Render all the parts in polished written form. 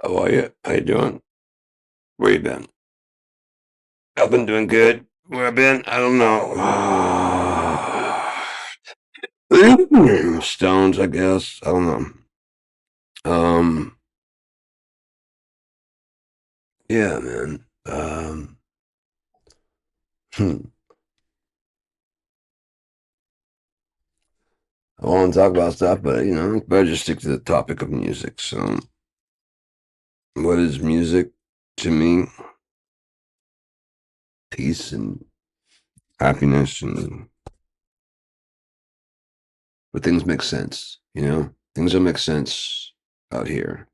How are you? How you doing? Where you been? I've been doing good. Where I been? I don't know. Stones, I guess. I don't know. Um, yeah, man. Hmm. I want to talk about stuff, but better just stick to the topic of music. So, what is music to me? Peace and happiness, and but things make sense. Things don't make sense out here.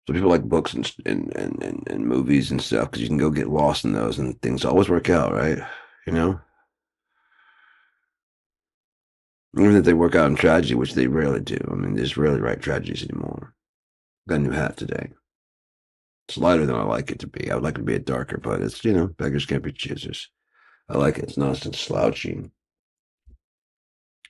So people like books and movies and stuff because you can go get lost in those and things always work out, right? You know, even if they work out in tragedy, which they rarely do. I mean, they just rarely write tragedies anymore. Got a new hat today. It's lighter than I like it to be. I would like it to be a darker, but it's beggars can't be choosers. I like it. It's nice and slouchy.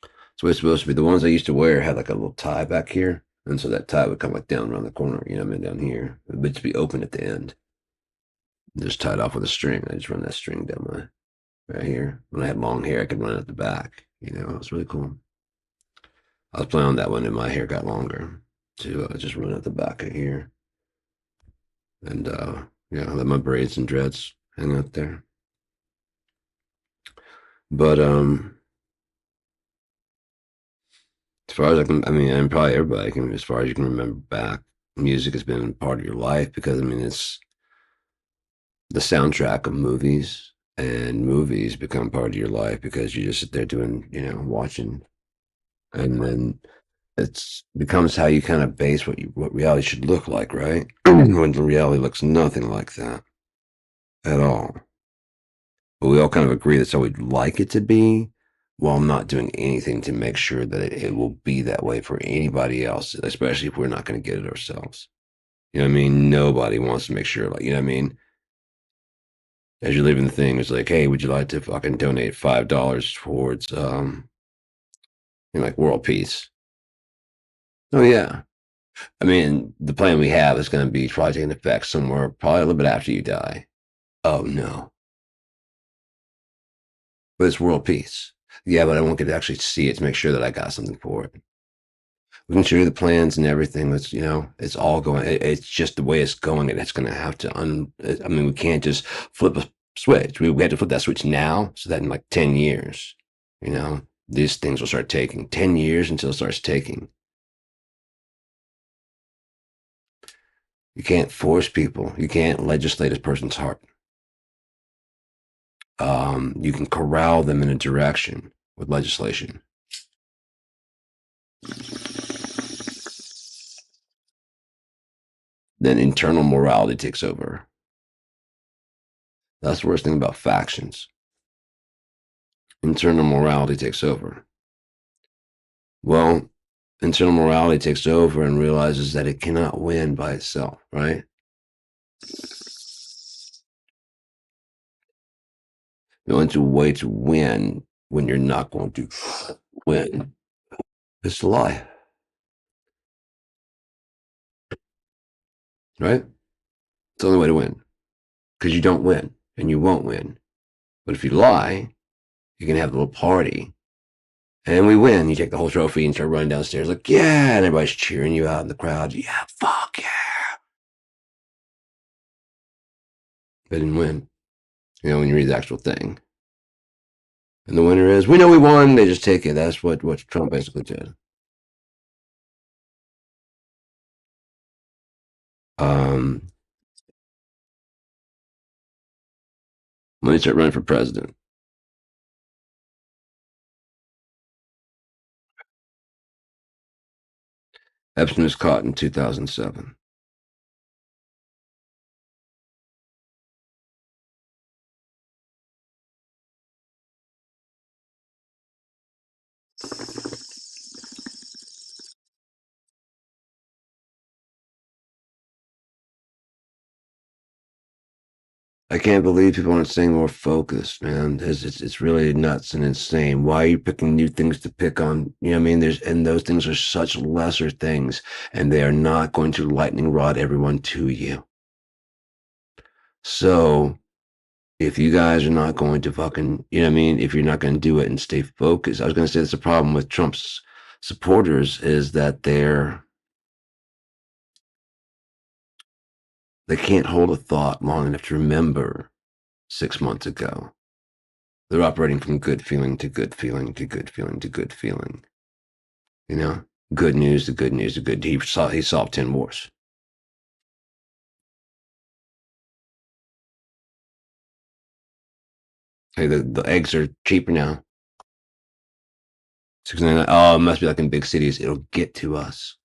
It's what it's supposed to be. The ones I used to wear had like a little tie back here, and so that tie would come like down around the corner. I mean, down here, but it'd be open at the end, just tied off with a string. I just run that string down my right here. When I had long hair, I could run it at the back. It was really cool. I was planning on that when my hair got longer to just run at the back of here and yeah, let my braids and dreads hang out there. But as far as I can, I mean, and probably everybody can, as far as you can remember back, music has been part of your life because I mean, it's the soundtrack of movies, and movies become part of your life because you just sit there doing, watching, and then it's becomes how you kind of base what reality should look like, right? When the reality looks nothing like that at all. But we all kind of agree that's how we'd like it to be, while not doing anything to make sure that it will be that way for anybody else, especially if we're not going to get it ourselves. You know what I mean? Nobody wants to make sure, like, you know what I mean? As you're leaving the thing, it's like, hey, would you like to fucking donate $5 towards like world peace? Oh yeah. I mean, the plan we have is going to be probably taking effect somewhere, probably a little bit after you die. Oh no, but it's world peace. Yeah, but I won't get to actually see it to make sure that I got something for it. We can show you the plans and everything. It's all going. It's just the way it's going, and it's going to have to I mean, we can't just flip a switch. We have to flip that switch now, so that in like 10 years, these things will start taking 10 years until it starts taking. You can't force people. You can't legislate a person's heart. You can corral them in a direction with legislation. Then internal morality takes over. That's the worst thing about factions. Internal morality takes over. Well, internal morality takes over and realizes that it cannot win by itself, right? The only way to win when you're not going to win is to lie, right? It's the only way to win because you don't win and you won't win. But if you lie, you can have a little party and we win. You take the whole trophy and start running downstairs like, yeah, and everybody's cheering you out in the crowd. Yeah, fuck yeah. They didn't win, when you read the actual thing. And the winner is, we know we won. They just take it. That's what Trump basically did. Um, when he started running for president, Epstein was caught in 2007. I can't believe people aren't staying more focused, man. It's really nuts and insane. Why are you picking new things to pick on? You know what I mean? And those things are such lesser things, and they are not going to lightning rod everyone to you. So if you guys are not going to fucking, you know what I mean? If you're not going to do it and stay focused, I was going to say that's the problem with Trump's supporters is that they can't hold a thought long enough to remember 6 months ago. They're operating from good feeling to good feeling to good feeling to good feeling. You know, good news to good news to good. He solved 10 wars. Hey, the eggs are cheaper now. 6.99. Oh, it must be like in big cities. It'll get to us.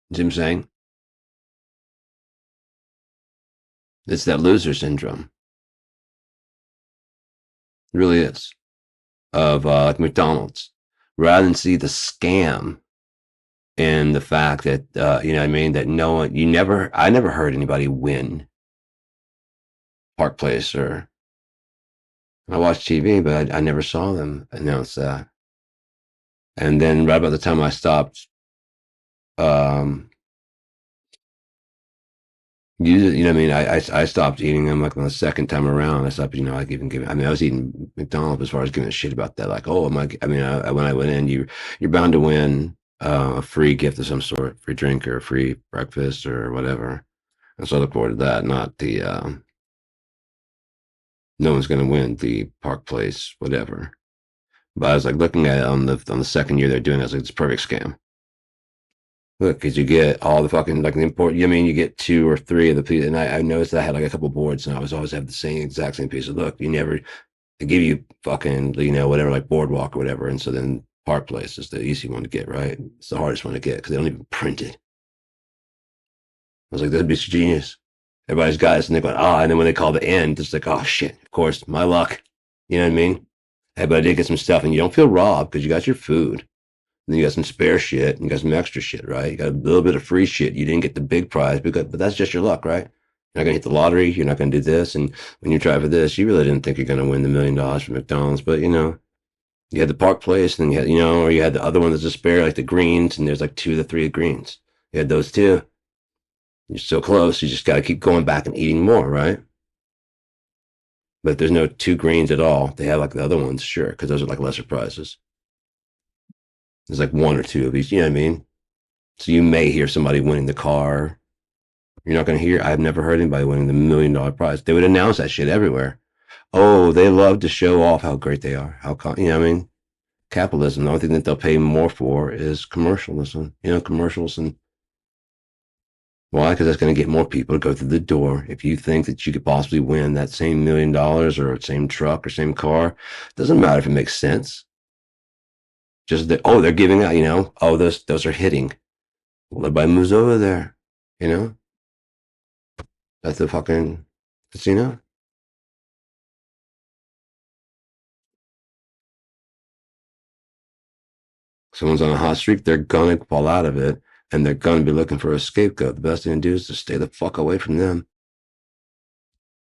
You see what I'm saying? It's that loser syndrome. It really is. Of like McDonald's, rather than see the scam in the fact that you know what I mean, that no one, I never heard anybody win Park Place, or I watched TV, but I never saw them announce that. And then right about the time I stopped, um, you know what I mean, I stopped eating them like on the second time around. I stopped, you know, like even giving. I mean, I was eating McDonald's as far as giving a shit about that. Like, oh, am I mean, when I went in, you're bound to win a free gift of some sort, free drink or a free breakfast or whatever. And so I look forward to that. Not the no one's going to win the Park Place whatever. But I was like looking at it on the second year they're doing it. I was like, it's a perfect scam. Look, because you get all the fucking like the import. I mean, you get two or three of the pieces. And I noticed that I had like a couple boards, and I was always have the same exact same piece. Of look, you never they give you fucking you know whatever like boardwalk or whatever, and so then Park Place is the easy one to get, right? It's the hardest one to get because they don't even print it. I was like, that'd be genius. Everybody's got this, and they're going, ah, and then when they call the end, it's like, oh shit, of course, my luck. You know what I mean? Hey, but I did get some stuff, and you don't feel robbed because you got your food. And then you got some spare shit, and you got some extra shit, right? You got a little bit of free shit. You didn't get the big prize, but that's just your luck, right? You're not gonna hit the lottery. You're not gonna do this, and when you try for this, you really didn't think you're gonna win the $1 million from McDonald's, but you know, you had the Park Place, and you had, you know, or you had the other one that's a spare, like the greens, and there's like two of the three greens. You had those two. You're so close. You just got to keep going back and eating more, right? But if there's no two greens at all, they have like the other ones, sure, because those are like lesser prizes. There's like one or two of each. You know what I mean? So you may hear somebody winning the car. You're not going to hear. I've never heard anybody winning the $1 million prize. They would announce that shit everywhere. Oh, they love to show off how great they are. You know what I mean? Capitalism. The only thing that they'll pay more for is commercialism. You know, commercials and why? Because that's going to get more people to go through the door. If you think that you could possibly win that same $1 million or same truck or same car, it doesn't matter if it makes sense. Just that, oh, they're giving out, you know, oh, those are hitting. Well, everybody moves over there, you know. That's the fucking casino. Someone's on a hot streak, they're gonna fall out of it, and they're gonna be looking for a scapegoat. The best thing to do is to stay the fuck away from them.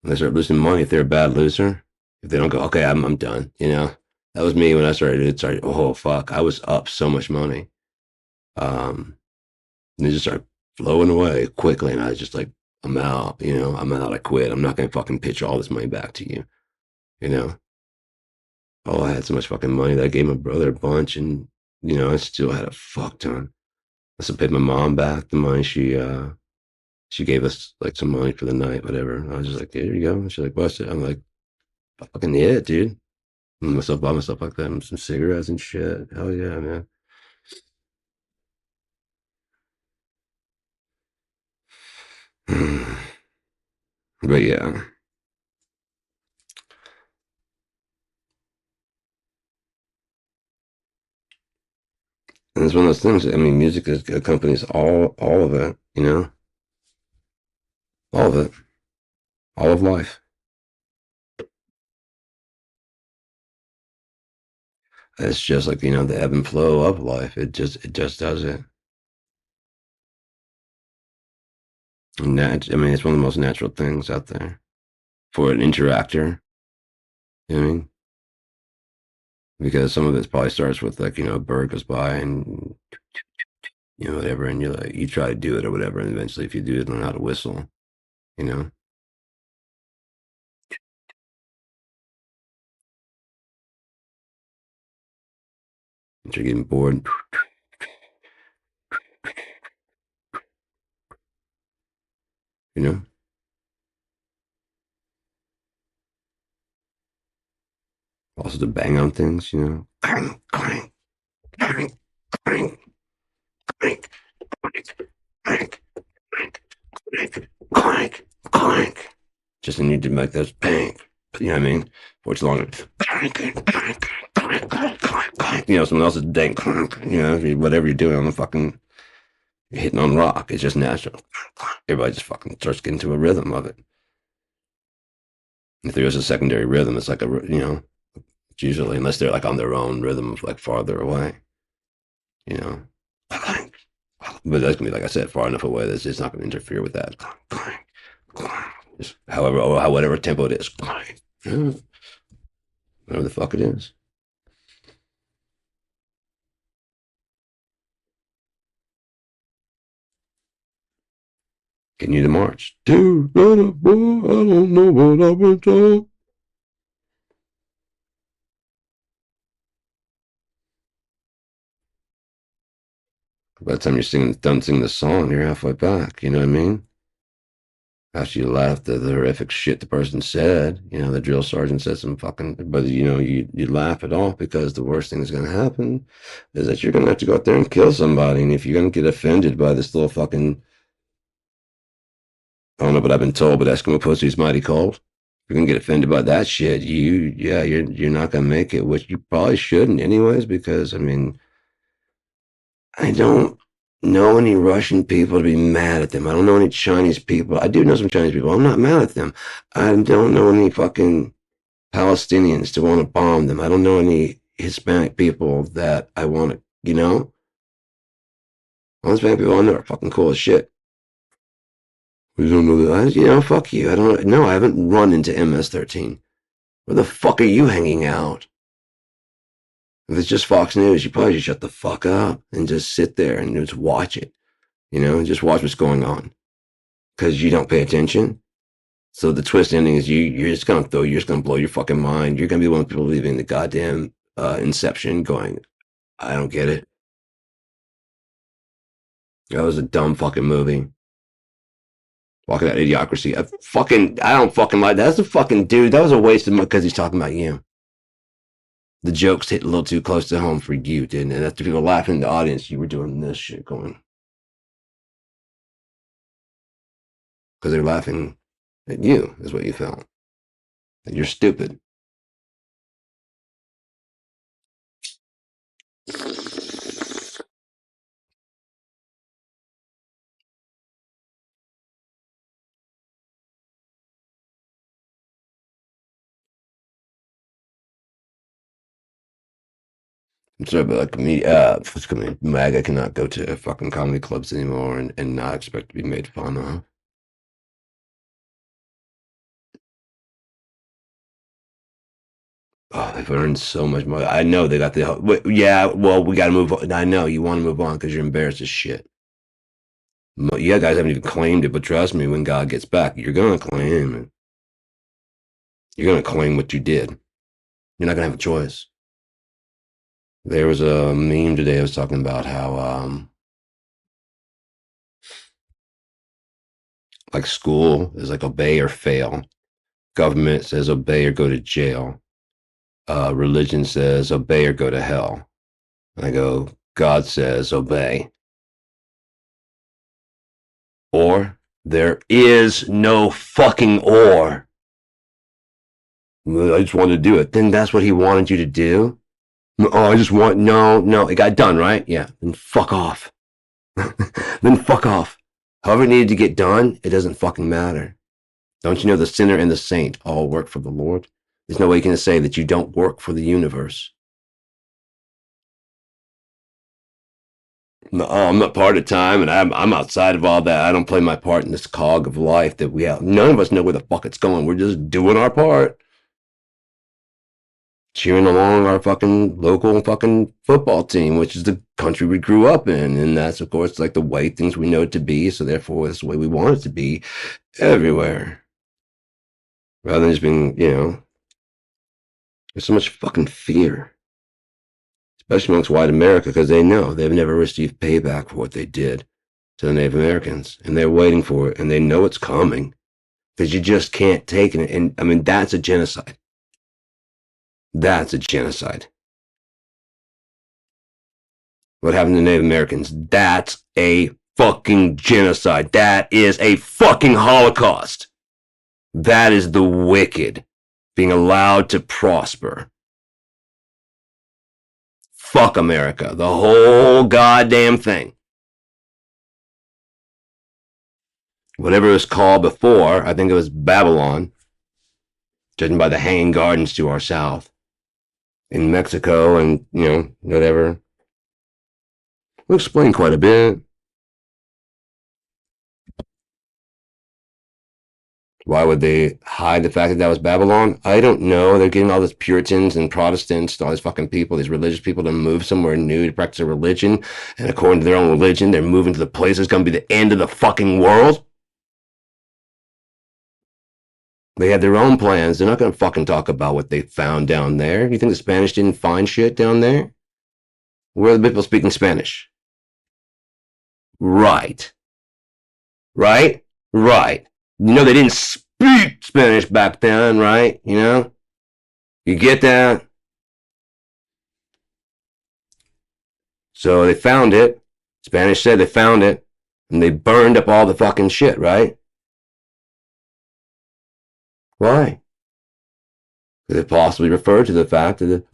When they start losing money, if they're a bad loser, if they don't go, okay, I'm done. You know, that was me when I started. It started. Oh fuck, I was up so much money. And they just started flowing away quickly, and I was just like, I'm out. You know, I'm out. I quit. I'm not gonna fucking pitch all this money back to you. You know, oh, I had so much fucking money that I gave my brother a bunch, and you know, I still had a fuck ton. I still paid my mom back the money she gave us like some money for the night, whatever. And I was just like, here you go. And she's like, what's it? I'm like, fucking yeah, dude. And myself bought myself like that, and some cigarettes and shit. Hell yeah, man. But yeah, and it's one of those things. I mean, music is accompanies all of it. You know, all of it, all of life. It's just like you know the ebb and flow of life. It just does it. I mean, it's one of the most natural things out there. for an interactor. You know what I mean? Because some of it probably starts with like, a bird goes by and whatever, and you try to do it or whatever, and eventually if you do it, learn how to whistle, you know. If you're getting bored, you know. Also to bang on things, Clank, clank, clank, clank, clank, clank, clank, clank, clank, clank. Just need to make those bang. You know what I mean? For it's longer. Clank, clank, clank, clank, clank, clank. Someone else's dang clank. Whatever you're doing on the fucking hitting on rock, it's just natural. Everybody just fucking starts getting to a rhythm of it. If there is a secondary rhythm, it's like it's usually, unless they're like on their own rhythm, like farther away, you know. But that's gonna be, like I said, far enough away that it's not gonna interfere with that. Just however, or whatever tempo it is, whatever the fuck it is. Getting you to march. Dude, I don't know what I've been told. By the time you're done singing the song, you're halfway back. You know what I mean? After you laughed at the horrific shit the person said, the drill sergeant said some fucking, but you laugh it off because the worst thing that's going to happen is that you're going to have to go out there and kill somebody. And if you're going to get offended by this little fucking, I don't know what I've been told, but Eskimo pussy's mighty cold. You're going to get offended by that shit. You're not going to make it, which you probably shouldn't anyways, because I don't know any Russian people to be mad at them. I don't know any Chinese people. I do know some Chinese people. I'm not mad at them. I don't know any fucking Palestinians to want to bomb them. I don't know any Hispanic people that I want to, all Hispanic people I know are fucking cool as shit. We don't know that. Fuck you. I don't know. No, I haven't run into MS-13. Where the fuck are you hanging out? If it's just Fox News, you probably just shut the fuck up and just sit there and just watch it. And just watch what's going on. Because you don't pay attention. So the twist ending is you're just gonna blow your fucking mind. You're gonna be one of the people leaving the goddamn Inception going, I don't get it. That was a dumb fucking movie. Walking out Idiocracy. I don't fucking like that. That's a fucking dude. That was a waste of money because he's talking about you. The jokes hit a little too close to home for you, didn't it? After people laughing in the audience, you were doing this shit going. Because they're laughing at you, is what you felt. And you're stupid. So, but like me, MAGA cannot go to fucking comedy clubs anymore and not expect to be made fun of. Oh, they've earned so much money. I know they got the. Yeah, well, we got to move on. I know you want to move on because you're embarrassed as shit. Yeah, guys haven't even claimed it, but trust me, when God gets back, you're gonna claim it. You're gonna claim what you did. You're not gonna have a choice. There was a meme today. I was talking about how like school is like obey or fail. Government says obey or go to jail. Religion says obey or go to hell. And I go, God says obey. Or there is no fucking or. I just wanted to do it. Then that's what he wanted you to do. Oh, I just want no. It got done, right? Yeah. Then fuck off. Then fuck off. However it needed to get done, it doesn't fucking matter. Don't you know the sinner and the saint all work for the Lord? There's no way you can say that you don't work for the universe. No, I'm not part of time, and I'm outside of all that. I don't play my part in this cog of life that we have. None of us know where the fuck it's going. We're just doing our part, cheering along our fucking local fucking football team, which is the country we grew up in, and that's of course like the way things we know it to be. So therefore, it's the way we want it to be everywhere, rather than just being, there's so much fucking fear, especially amongst white America, because they know they've never received payback for what they did to the Native Americans, and they're waiting for it, and they know it's coming because you just can't take it. And I mean, that's a genocide. That's a genocide. What happened to Native Americans? That's a fucking genocide. That is a fucking Holocaust. That is the wicked being allowed to prosper. Fuck America. The whole goddamn thing. Whatever it was called before, I think it was Babylon, judging by the hanging gardens to our south. In Mexico and, whatever. We'll explain quite a bit. Why would they hide the fact that that was Babylon? I don't know. They're getting all these Puritans and Protestants, all these fucking people, these religious people to move somewhere new to practice a religion. And according to their own religion, they're moving to the place that's going to be the end of the fucking world. They have their own plans. They're not going to fucking talk about what they found down there. You think the Spanish didn't find shit down there? Where are the people speaking Spanish? Right. Right? Right. They didn't speak Spanish back then, right? You get that? So they found it. Spanish said they found it. And they burned up all the fucking shit, right? Why? Could it possibly refer to the fact that,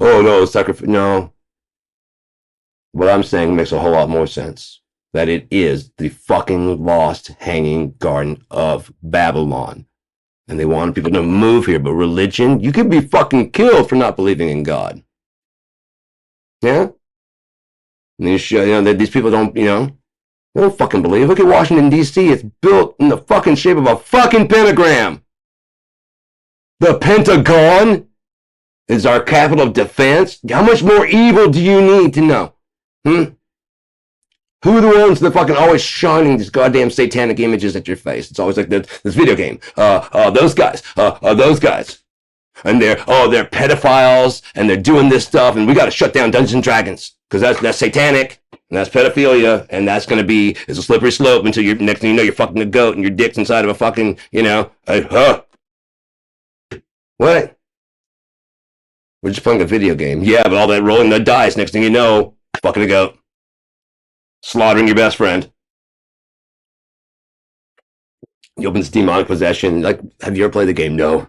sacrifice? No. What I'm saying makes a whole lot more sense. That it is the fucking lost hanging garden of Babylon. And they wanted people to move here. But religion, you could be fucking killed for not believing in God. Yeah? And these people don't, they don't fucking believe. Look at Washington, D.C. It's built in the fucking shape of a fucking pentagram. The Pentagon is our capital of defense. How much more evil do you need to know? Who are the ones that fucking always shining these goddamn satanic images at your face? It's always like this video game. Those guys. And they're pedophiles, and they're doing this stuff, and we got to shut down Dungeons and Dragons because that's satanic, and that's pedophilia, and that's going to be it's a slippery slope until you're next thing you know you're fucking a goat and your dick's inside of a fucking what? We're just playing a video game. Yeah, but all that rolling the dice, next thing you know, fucking a goat. Slaughtering your best friend. You open this demonic possession. Like, have you ever played the game? No.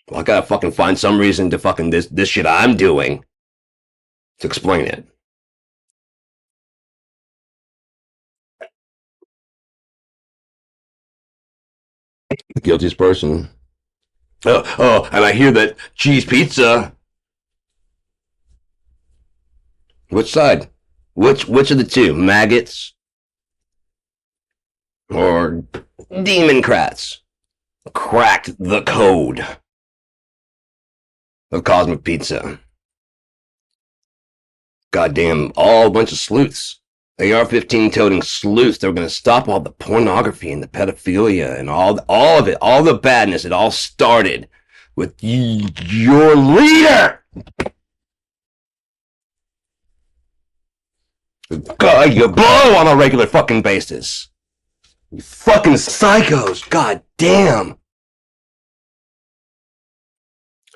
Well, I gotta fucking find some reason to fucking this shit I'm doing to explain it. The guiltiest person. And I hear that cheese pizza. Which side? Which of the two? Maggots or Democrats cracked the code of cosmic pizza? Goddamn, all a bunch of sleuths. AR-15 toting sleuths. They were going to stop all the pornography and the pedophilia and all of it, all the badness. It all started with your leader. God, you blow on a regular fucking basis. You fucking psychos. God damn.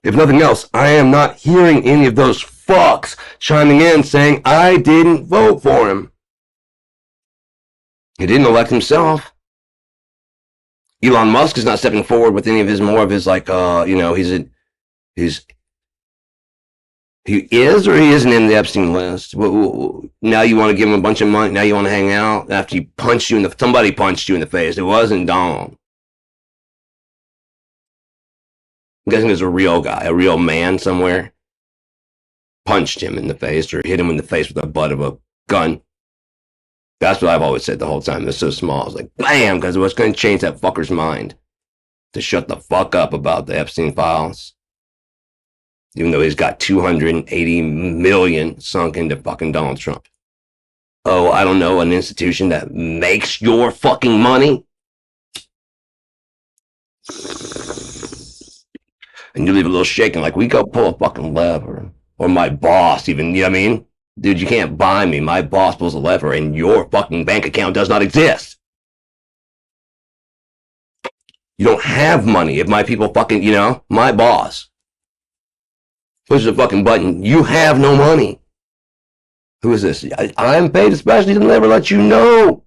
If nothing else, I am not hearing any of those fucks chiming in saying I didn't vote for him. He didn't elect himself. Elon Musk is not stepping forward with any of his like, he is or he isn't in the Epstein list. Now you want to give him a bunch of money. Now you want to hang out after somebody punched you in the face. It wasn't Donald. I'm guessing there's a real guy, a real man somewhere. punched him in the face or hit him in the face with the butt of a gun. That's what I've always said the whole time. It's so small. It's like, bam, because what's going to change that fucker's mind? To shut the fuck up about the Epstein files. Even though he's got 280 million sunk into fucking Donald Trump. Oh, I don't know, an institution that makes your fucking money? And you leave a little shaking, like, we go pull a fucking lever. Or my boss, even, you know what I mean? Dude, you can't buy me. My boss pulls a lever and your fucking bank account does not exist. You don't have money if my people fucking, you know, my boss pushes a fucking button. You have no money. Who is this? I'm paid especially to never let you know.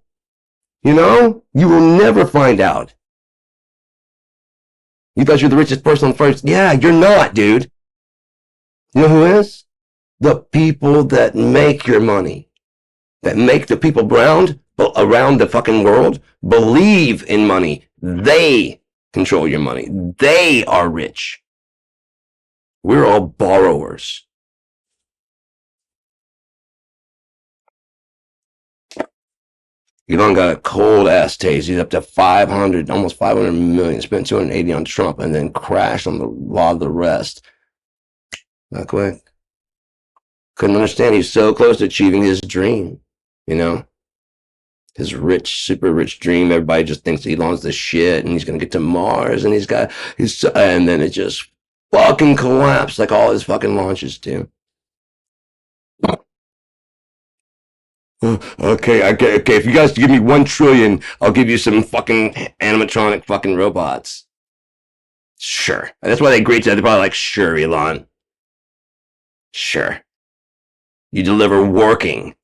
You know? You will never find out. You thought you're the richest person on first. Yeah, you're not, dude. You know who is? The people that make your money. That make the people around the fucking world believe in money. They control your money. They are rich. We're all borrowers. Elon got a cold ass taste. He's up to 500, almost 500 million. Spent 280 on Trump and then crashed on a lot of the rest. Not quick. Couldn't understand. He's so close to achieving his dream. You know, his rich, super rich dream. Everybody just thinks Elon's the shit and he's gonna get to Mars and and then it just fucking collapsed like all his fucking launches do. Okay. If you guys give me 1 trillion, I'll give you some fucking animatronic fucking robots. Sure. That's why they agree to that. They're probably like, sure, Elon. Sure. You deliver working,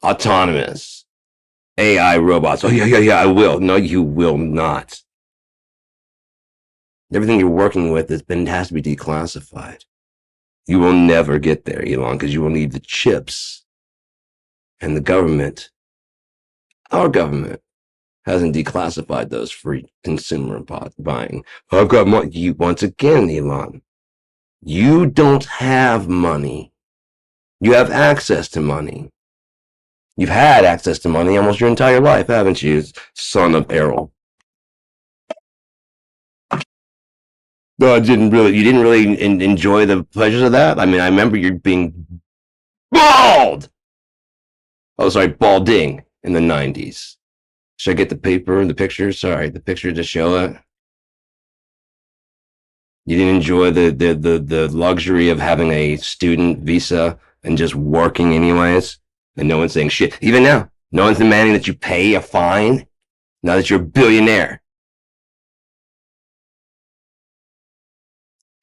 autonomous AI robots. Oh, yeah, I will. No, you will not. Everything you're working with has to be declassified. You will never get there, Elon, because you will need the chips. And the government, our government, hasn't declassified those for consumer buying. I've got money. Once again, Elon, you don't have money. You have access to money. You've had access to money almost your entire life, haven't you, son of Errol? No, you didn't really enjoy the pleasures of that? I mean, I remember you being bald! Oh, sorry, balding in the 90s. Should I get the paper and the picture? Sorry, the picture to show it. You didn't enjoy the luxury of having a student visa and just working anyways, and no one's saying shit. Even now, no one's demanding that you pay a fine now that you're a billionaire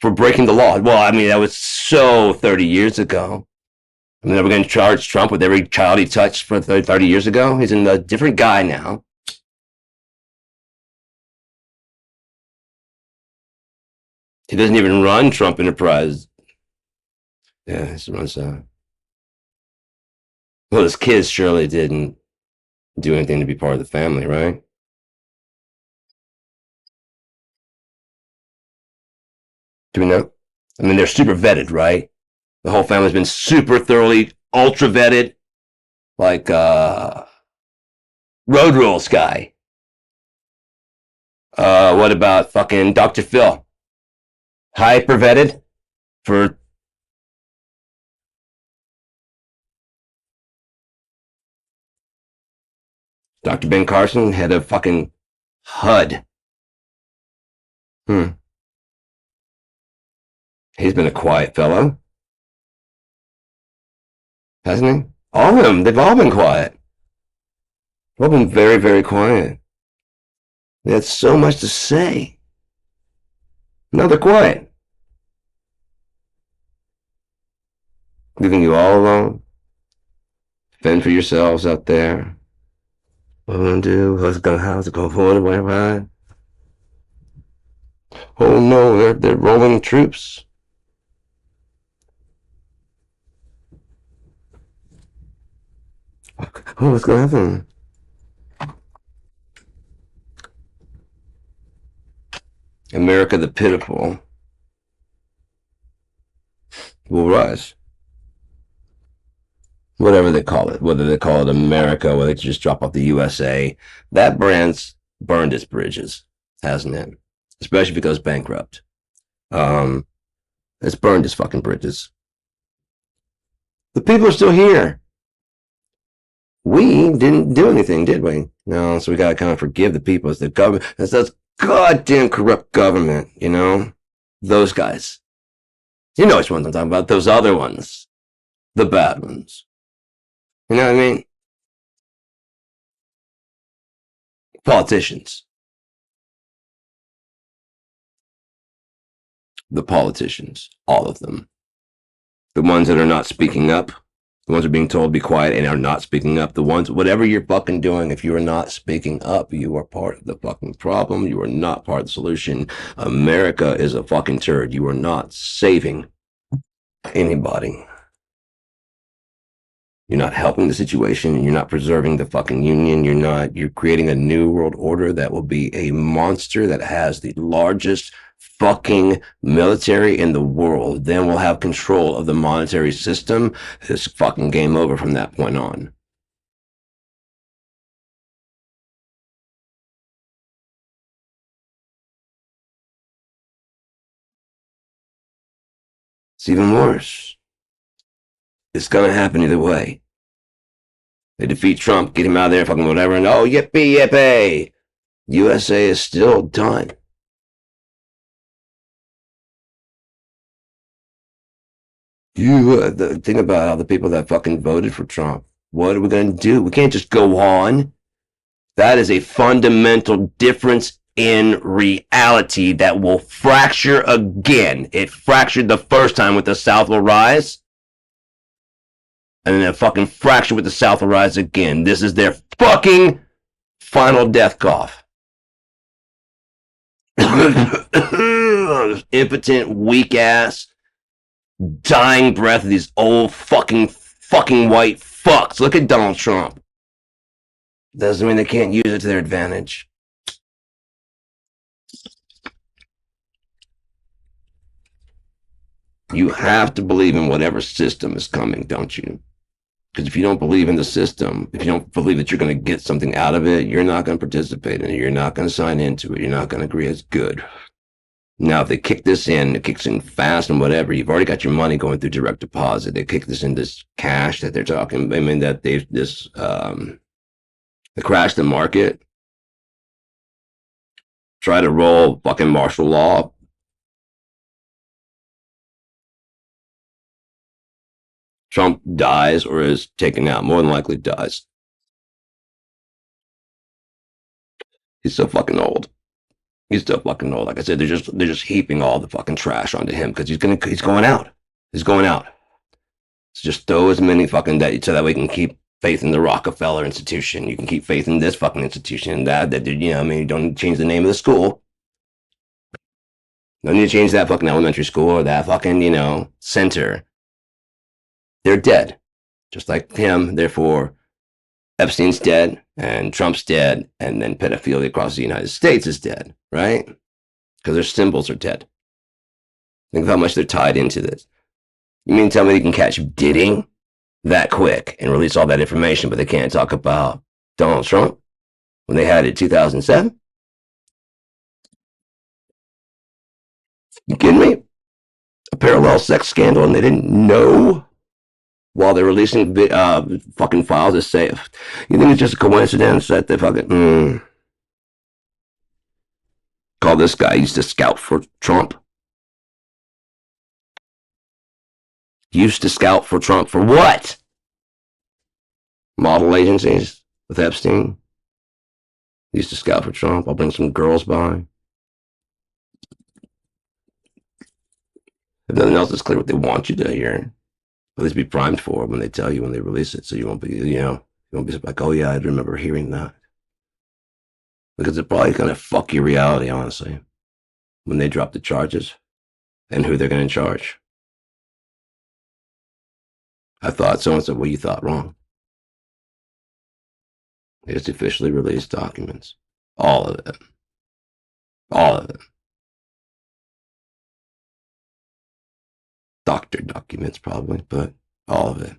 for breaking the law. Well, I mean, that was so 30 years ago. I mean, we're going to charge Trump with every child he touched for 30 years ago. He's a different guy now. He doesn't even run Trump Enterprise. Yeah, he runs well, his kids surely didn't do anything to be part of the family, right? Do we know? I mean, they're super vetted, right? The whole family's been super thoroughly ultra vetted, like Road Rules guy. What about fucking Dr. Phil? Hyper vetted for Dr. Ben Carson, head of fucking HUD. Hmm. He's been a quiet fellow, hasn't he? All of them, they've all been quiet. They've all been very, very quiet. They had so much to say. Now they're quiet. Leaving you all alone. Fend for yourselves out there. What am I gonna do? How's it going forward? Oh no, they're rolling troops. Oh, what's gonna happen? America the Pitiful. will rise. Whatever they call it, whether they call it America, whether they just drop off the USA, that brand's burned its bridges, hasn't it? Especially if it goes bankrupt. Um, it's burned its fucking bridges. The people are still here. We didn't do anything, did we? No, so we gotta kind of forgive the people. It's the government. It's that goddamn corrupt government, you know? Those guys. You know which ones I'm talking about. Those other ones. The bad ones. You know what I mean? Politicians. The politicians. All of them. The ones that are not speaking up. The ones that are being told to be quiet and are not speaking up. The ones, whatever you're fucking doing, if you are not speaking up, you are part of the fucking problem. You are not part of the solution. America is a fucking turd. You are not saving anybody. You're not helping the situation. You're not preserving the fucking union. You're creating a new world order that will be a monster that has the largest fucking military in the world. Then we'll have control of the monetary system. It's fucking game over from that point on. It's even worse. It's gonna happen either way. They defeat Trump, get him out of there, fucking whatever, and oh, yippee, yippee! USA is still done. Think about how the people that fucking voted for Trump. What are we going to do? We can't just go on. That is a fundamental difference in reality that will fracture again. It fractured the first time with the South will rise. And then it fucking fractured with the South will rise again. This is their fucking final death cough. Impotent, weak ass, dying breath of these old fucking white fucks. Look at Donald Trump. Doesn't mean they can't use it to their advantage. You have to believe in whatever system is coming, don't you? Because if you don't believe in the system, if you don't believe that you're going to get something out of it, you're not going to participate in it. You're not going to sign into it. You're not going to agree it's good. Now, if they kick this in, it kicks in fast and whatever, you've already got your money going through direct deposit. They kick this in this cash that they're talking. I mean, that they crash the market, try to roll fucking martial law. Trump dies or is taken out. More than likely dies. He's so fucking old. He's so fucking old. Like I said, they're just heaping all the fucking trash onto him because he's going out. He's going out. So just throw as many fucking that so that we can keep faith in the Rockefeller institution. You can keep faith in this fucking institution and that you know. I mean, you don't change the name of the school. Don't need to change that fucking elementary school or that fucking center. They're dead, just like him. Therefore, Epstein's dead, and Trump's dead, and then pedophilia across the United States is dead, right? Because their symbols are dead. Think of how much they're tied into this. You mean tell me they can catch Diddy that quick and release all that information, but they can't talk about Donald Trump when they had it in 2007? You kidding me? A parallel sex scandal and they didn't know while they're releasing fucking files that say, you think it's just a coincidence that they fucking call this guy used to scout for Trump? Used to scout for Trump for what? Model agencies with Epstein. Used to scout for Trump. I'll bring some girls by. If nothing else, it's clear what they want you to hear. At least be primed for it when they tell you when they release it, so you won't be, you won't be like, oh yeah, I remember hearing that. Because it's probably gonna fuck your reality, honestly, when they drop the charges and who they're gonna charge. I thought so and said, well, you thought wrong. It's officially released documents, all of it, all of it. Doctor documents, probably, but all of it.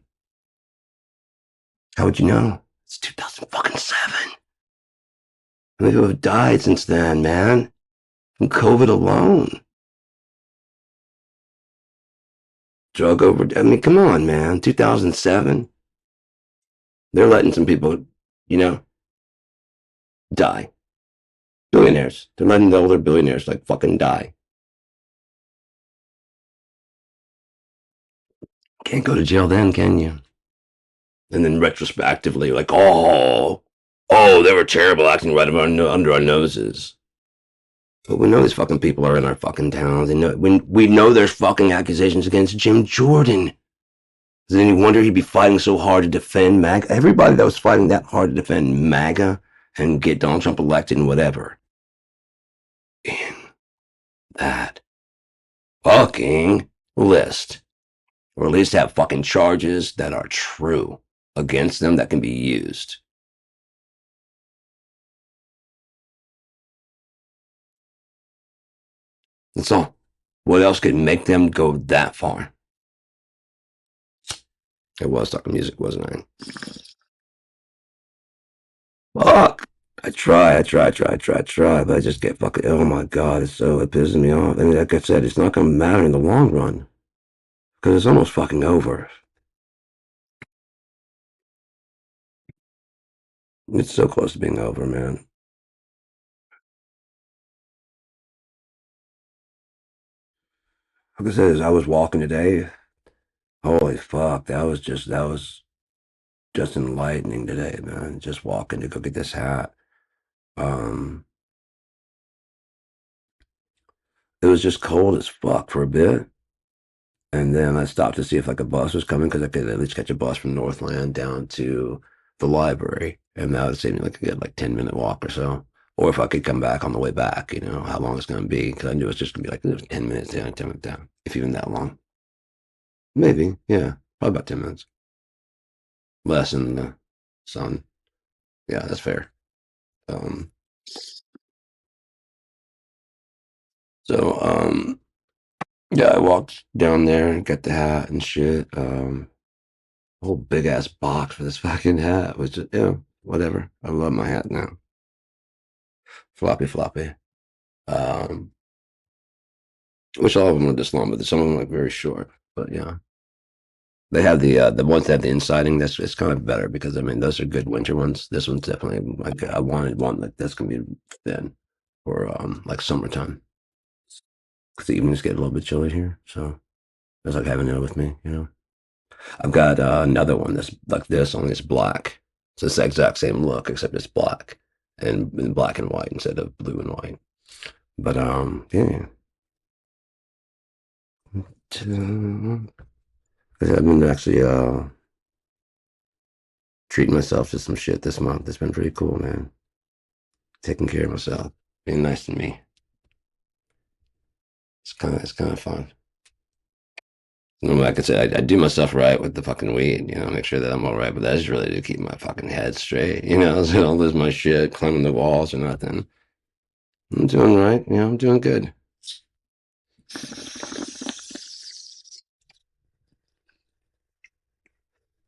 How would you know? It's 2007. How many people have died since then, man? From COVID alone. Drug over. I mean, come on, man. 2007. They're letting some people, you know, die. Billionaires. They're letting the older billionaires like fucking die. Can't go to jail then, can you? And then retrospectively, like, they were terrible acting right under our noses. But we know these fucking people are in our fucking towns. We know there's fucking accusations against Jim Jordan. Is it any wonder he'd be fighting so hard to defend MAGA? Everybody that was fighting that hard to defend MAGA and get Donald Trump elected and whatever. In that fucking list. Or at least have fucking charges that are true against them that can be used. That's all. What else could make them go that far? I was talking music, wasn't I? Fuck. I try, but I just get fucking. Oh my god, it pisses me off. And like I said, it's not gonna matter in the long run because it's almost fucking over. It's so close to being over, man. Like I said, as I was walking today, holy fuck, that was just enlightening today, man. Just walking to go get this hat. Um, it was just cold as fuck for a bit. And then I stopped to see if like a bus was coming because I could at least catch a bus from Northland down to the library. And that would save me like a good like 10-minute walk or so. Or if I could come back on the way back, how long it's going to be. Because I knew it was just going to be like it was 10 minutes down, 10 minutes down, if even that long. Maybe, yeah, probably about 10 minutes. Less than the sun. Yeah, that's fair. Um, so, yeah, I walked down there and got the hat and shit. Whole big ass box for this fucking hat, which is, whatever. I love my hat now. Floppy, floppy. Um, which all of them are this long, but some of them are like very short. But yeah, they have the ones that have the insiding. That's it's kind of better because I mean those are good winter ones. This one's definitely like I wanted one like that's gonna be thin for like summertime because the evenings get a little bit chilly here. So it's like having it with me. I've got another one that's like this, only it's black. So it's the exact same look except it's black and in black and white instead of blue and white. But yeah. I've been actually treating myself to some shit this month. It's been pretty cool, man. Taking care of myself, being nice to me. It's kind of fun. Like I said, I do myself right with the fucking weed, make sure that I'm all right. But that's really to keep my fucking head straight, so I don't lose my shit, climbing the walls or nothing. I'm doing right, I'm doing good.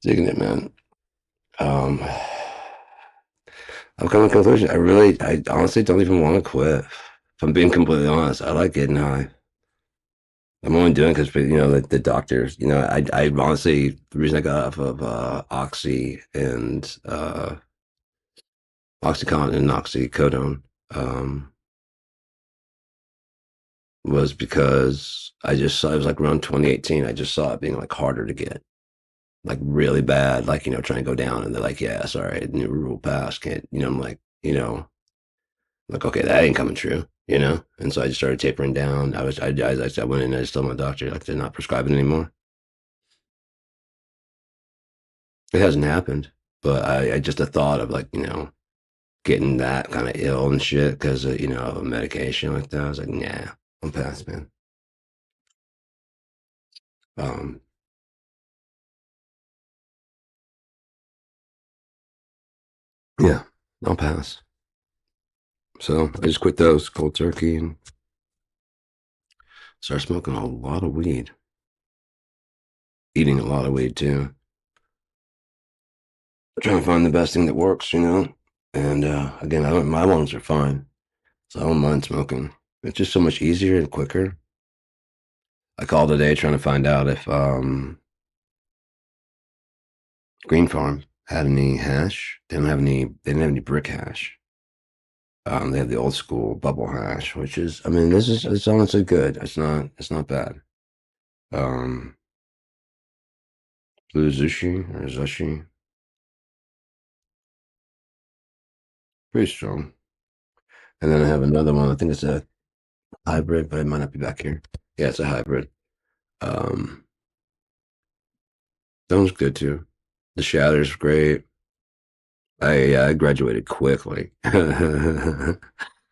Digging it, man. Um, I've come to a conclusion. I honestly don't even want to quit. If I'm being completely honest, I like getting high. I'm only doing it because the doctors. I honestly the reason I got off of oxy and oxycontin and oxycodone um, was because I just saw it was like around 2018. I just saw it being like harder to get, like really bad, like trying to go down, and they're like, yeah, sorry, new rule passed. Can't I'm like okay, that ain't coming true. And so I just started tapering down. I went in and I just told my doctor like they're not prescribing anymore. It hasn't happened, but I just a thought of like getting that kind of ill and shit because of a medication like that. I was like, nah, I'm past, man. Um, yeah, I'll pass. So I just quit those cold turkey and started smoking a lot of weed. eating a lot of weed too. Trying to find the best thing that works, you know. And again, my ones are fine, so I don't mind smoking. It's just so much easier and quicker. I called today trying to find out if Green Farm had any hash. They don't have any. They didn't have any brick hash. They have the old school bubble hash, which is, I mean, this is it's honestly good. It's not bad. Um, Blue Zushi, pretty strong. And then I have another one. I think it's a hybrid, but it might not be back here. Yeah, it's a hybrid. Um, that one's good too. The Shatter's great. I graduated quickly. I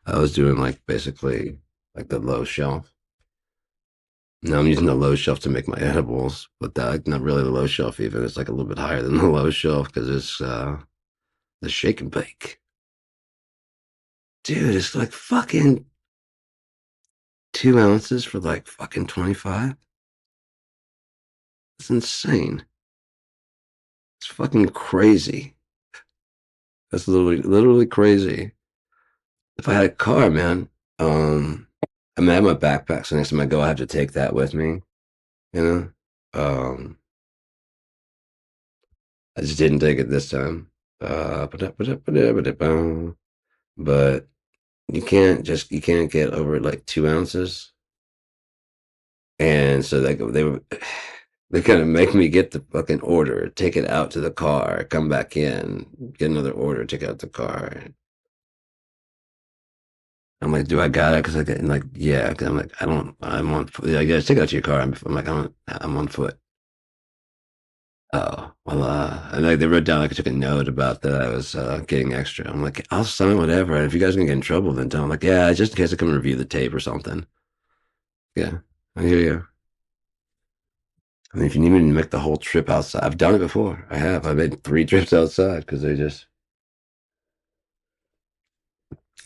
was doing like basically like the low shelf. Now I'm using the low shelf to make my edibles, but that not really the low shelf even. It's like a little bit higher than the low shelf because it's the shake and bake. Dude, it's like fucking 2 ounces for like fucking 25. It's insane. It's fucking crazy. That's literally crazy. If I had a car, man, I mean, I have my backpack, so next time I go, I have to take that with me. You know, I just didn't take it this time. But you can't get over like 2 ounces, and so they were they kind of make me get the fucking order, take it out to the car, come back in, get another order, take it out the car. I'm like, do I got it? Because I get like, yeah. Because I'm like, I don't. I'm on. Yeah, I guess take it out to your car. I'm like, I'm on foot. Oh well, and like they wrote down like I took a note about that I was getting extra. I'm like, I'll sign whatever. And if you guys are gonna get in trouble, then tell them like, yeah, just in case I come and review the tape or something. Yeah, I hear you. I mean, if you need me to make the whole trip outside, I've done it before. I have. I made 3 trips outside because they just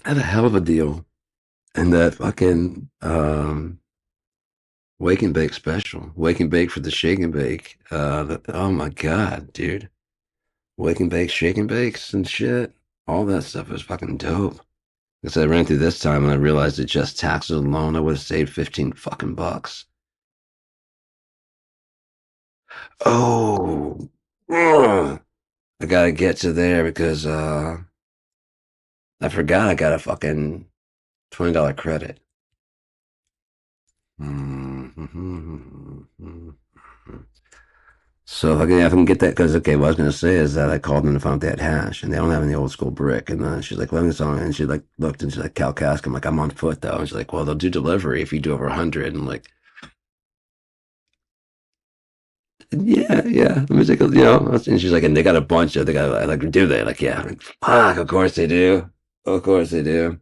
had a hell of a deal. And that fucking wake and bake special, wake and bake for the shake and bake. Oh my god, dude, wake and bake, shake and bakes and shit. All that stuff was fucking dope. Because I ran through this time and I realized that just taxes alone, I would have saved 15 fucking bucks. Oh, ugh. I gotta get to there because I forgot I got a fucking $20 credit. So if I can get that, because okay, what I was gonna say is that I called them to find out they had hash, and they don't have any old school brick. And she's like, "Let me song," and she like looked and she's like, "Cal Cask." I'm like, "I'm on foot though," and she's like, "Well, they'll do delivery if you do over 100." And I'm like, "Yeah, yeah." Let me take a, you know. And she's like, "And they got a bunch of they got like, do they?" Like, yeah. I'm like, fuck, of course they do. Of course they do.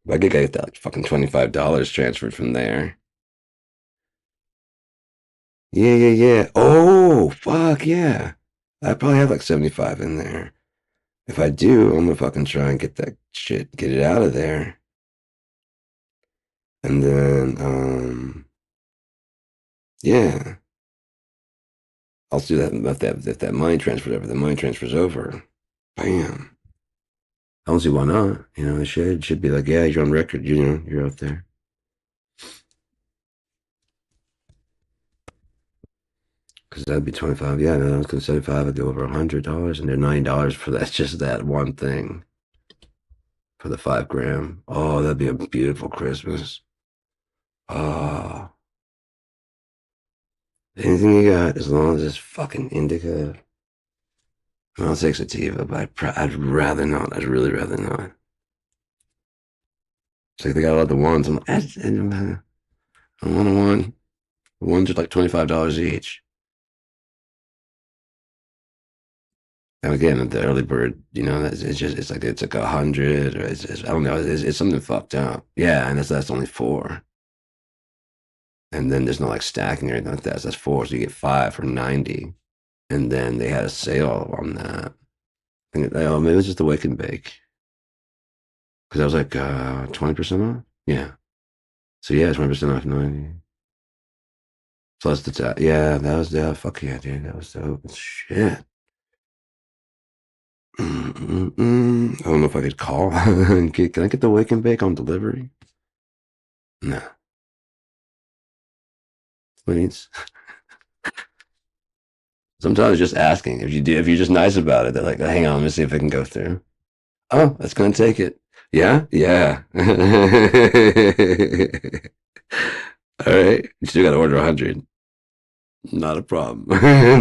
I could get that like, fucking $25 transferred from there. Yeah, yeah, yeah. Oh, fuck yeah. I probably have like 75 in there. If I do, I'm gonna fucking try and get that shit, get it out of there. And then, yeah, I'll do that if that money transfer over. The money transfers over. Bam. I don't see why not. You know, it should be like, yeah, you're on record. You know, you're out there. Because that'd be 25. Yeah, no, I was gonna 75. I'd go over $100, and they're $90 for that. Just that one thing for the 5 gram. Oh, that'd be a beautiful Christmas. Oh, anything you got, as long as it's fucking indica. I'll take sativa, but I'd rather not. I'd really rather not. It's like they got a lot of the ones. I'm like, I don't want a one. The ones are like $25 each. And again, the early bird, you know, it's like 100 or I don't know. It's something fucked up. Yeah, and that's only four. And then there's no like stacking or anything like that. So that's four, so you get five for 90. And then they had a sale on that. Oh, maybe it was just the wake and bake because I was like 20% off. Yeah. So yeah, 20% off 90. Plus the yeah, that was fuck yeah, dude, that was dope as shit. I don't know if I could call. Can I get the wake and bake on delivery? No, please. Sometimes just asking if you're just nice about it, they're like, hang on, let me see if I can go through. Oh, that's gonna take it. Yeah, yeah. All right, you still got to order 100. Not a problem.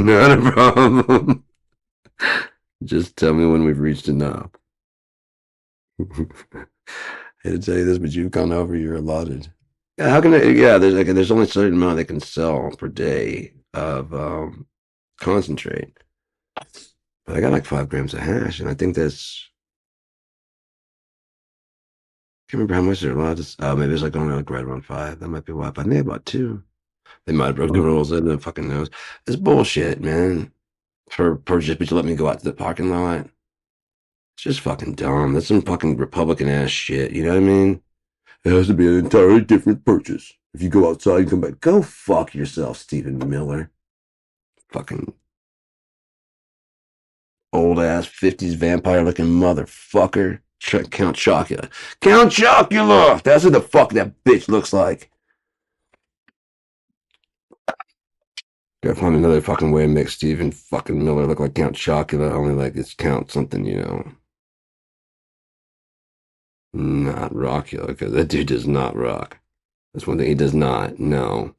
Not a problem. Just tell me when we've reached enough. I hate to tell you this, but you've gone over your allotted. Yeah, how can they? Yeah, there's only a certain amount they can sell per day of concentrate. But I got like 5 grams of hash, and I think that's can't remember how much they're allowed to. Oh, maybe it's like only like right around 5. That might be why. But I think about 2. They might have broke the rules. I don't fucking knows. It's bullshit, man. For just but you let me go out to the parking lot. It's just fucking dumb. That's some fucking Republican ass shit. You know what I mean? It has to be an entirely different purchase. If you go outside and come back, go fuck yourself, Stephen Miller. Fucking old ass 50s vampire looking motherfucker. Count Chocula. Count Chocula! That's what the fuck that bitch looks like. Gotta find another fucking way to make Stephen fucking Miller look like Count Chocula, only like it's Count something, not Rockula, because that dude does not rock. That's one thing he does not. No.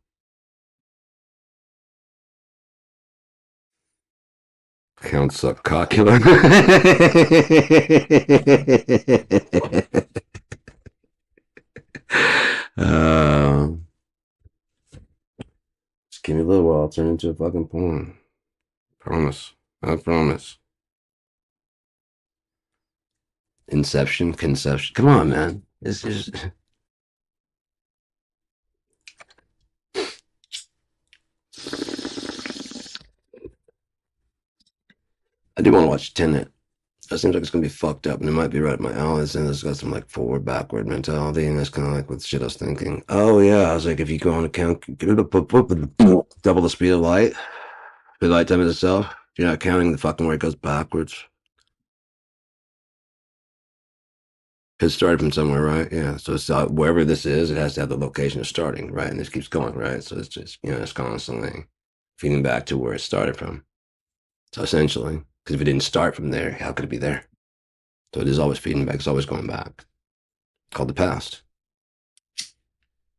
Count Subcocula. uh, just give me a little while, I'll turn into a fucking porn. Promise. I promise. Inception, conception. Come on, man. It's just. I do want to watch Tenet. That seems like it's gonna be fucked up, and it might be right up my alley. And it's got some like forward, backward mentality, and that's kind of like what shit I was thinking. Oh yeah, I was like, if you go on account, double the speed of light, the light time is itself. You're not counting the fucking where it goes backwards. It started from somewhere, right? Yeah. So it's wherever this is, it has to have the location of starting, right? And this keeps going, right? So it's just it's constantly feeding back to where it started from. So essentially, because if it didn't start from there, how could it be there? So it is always feeding back. It's always going back. It's called the past.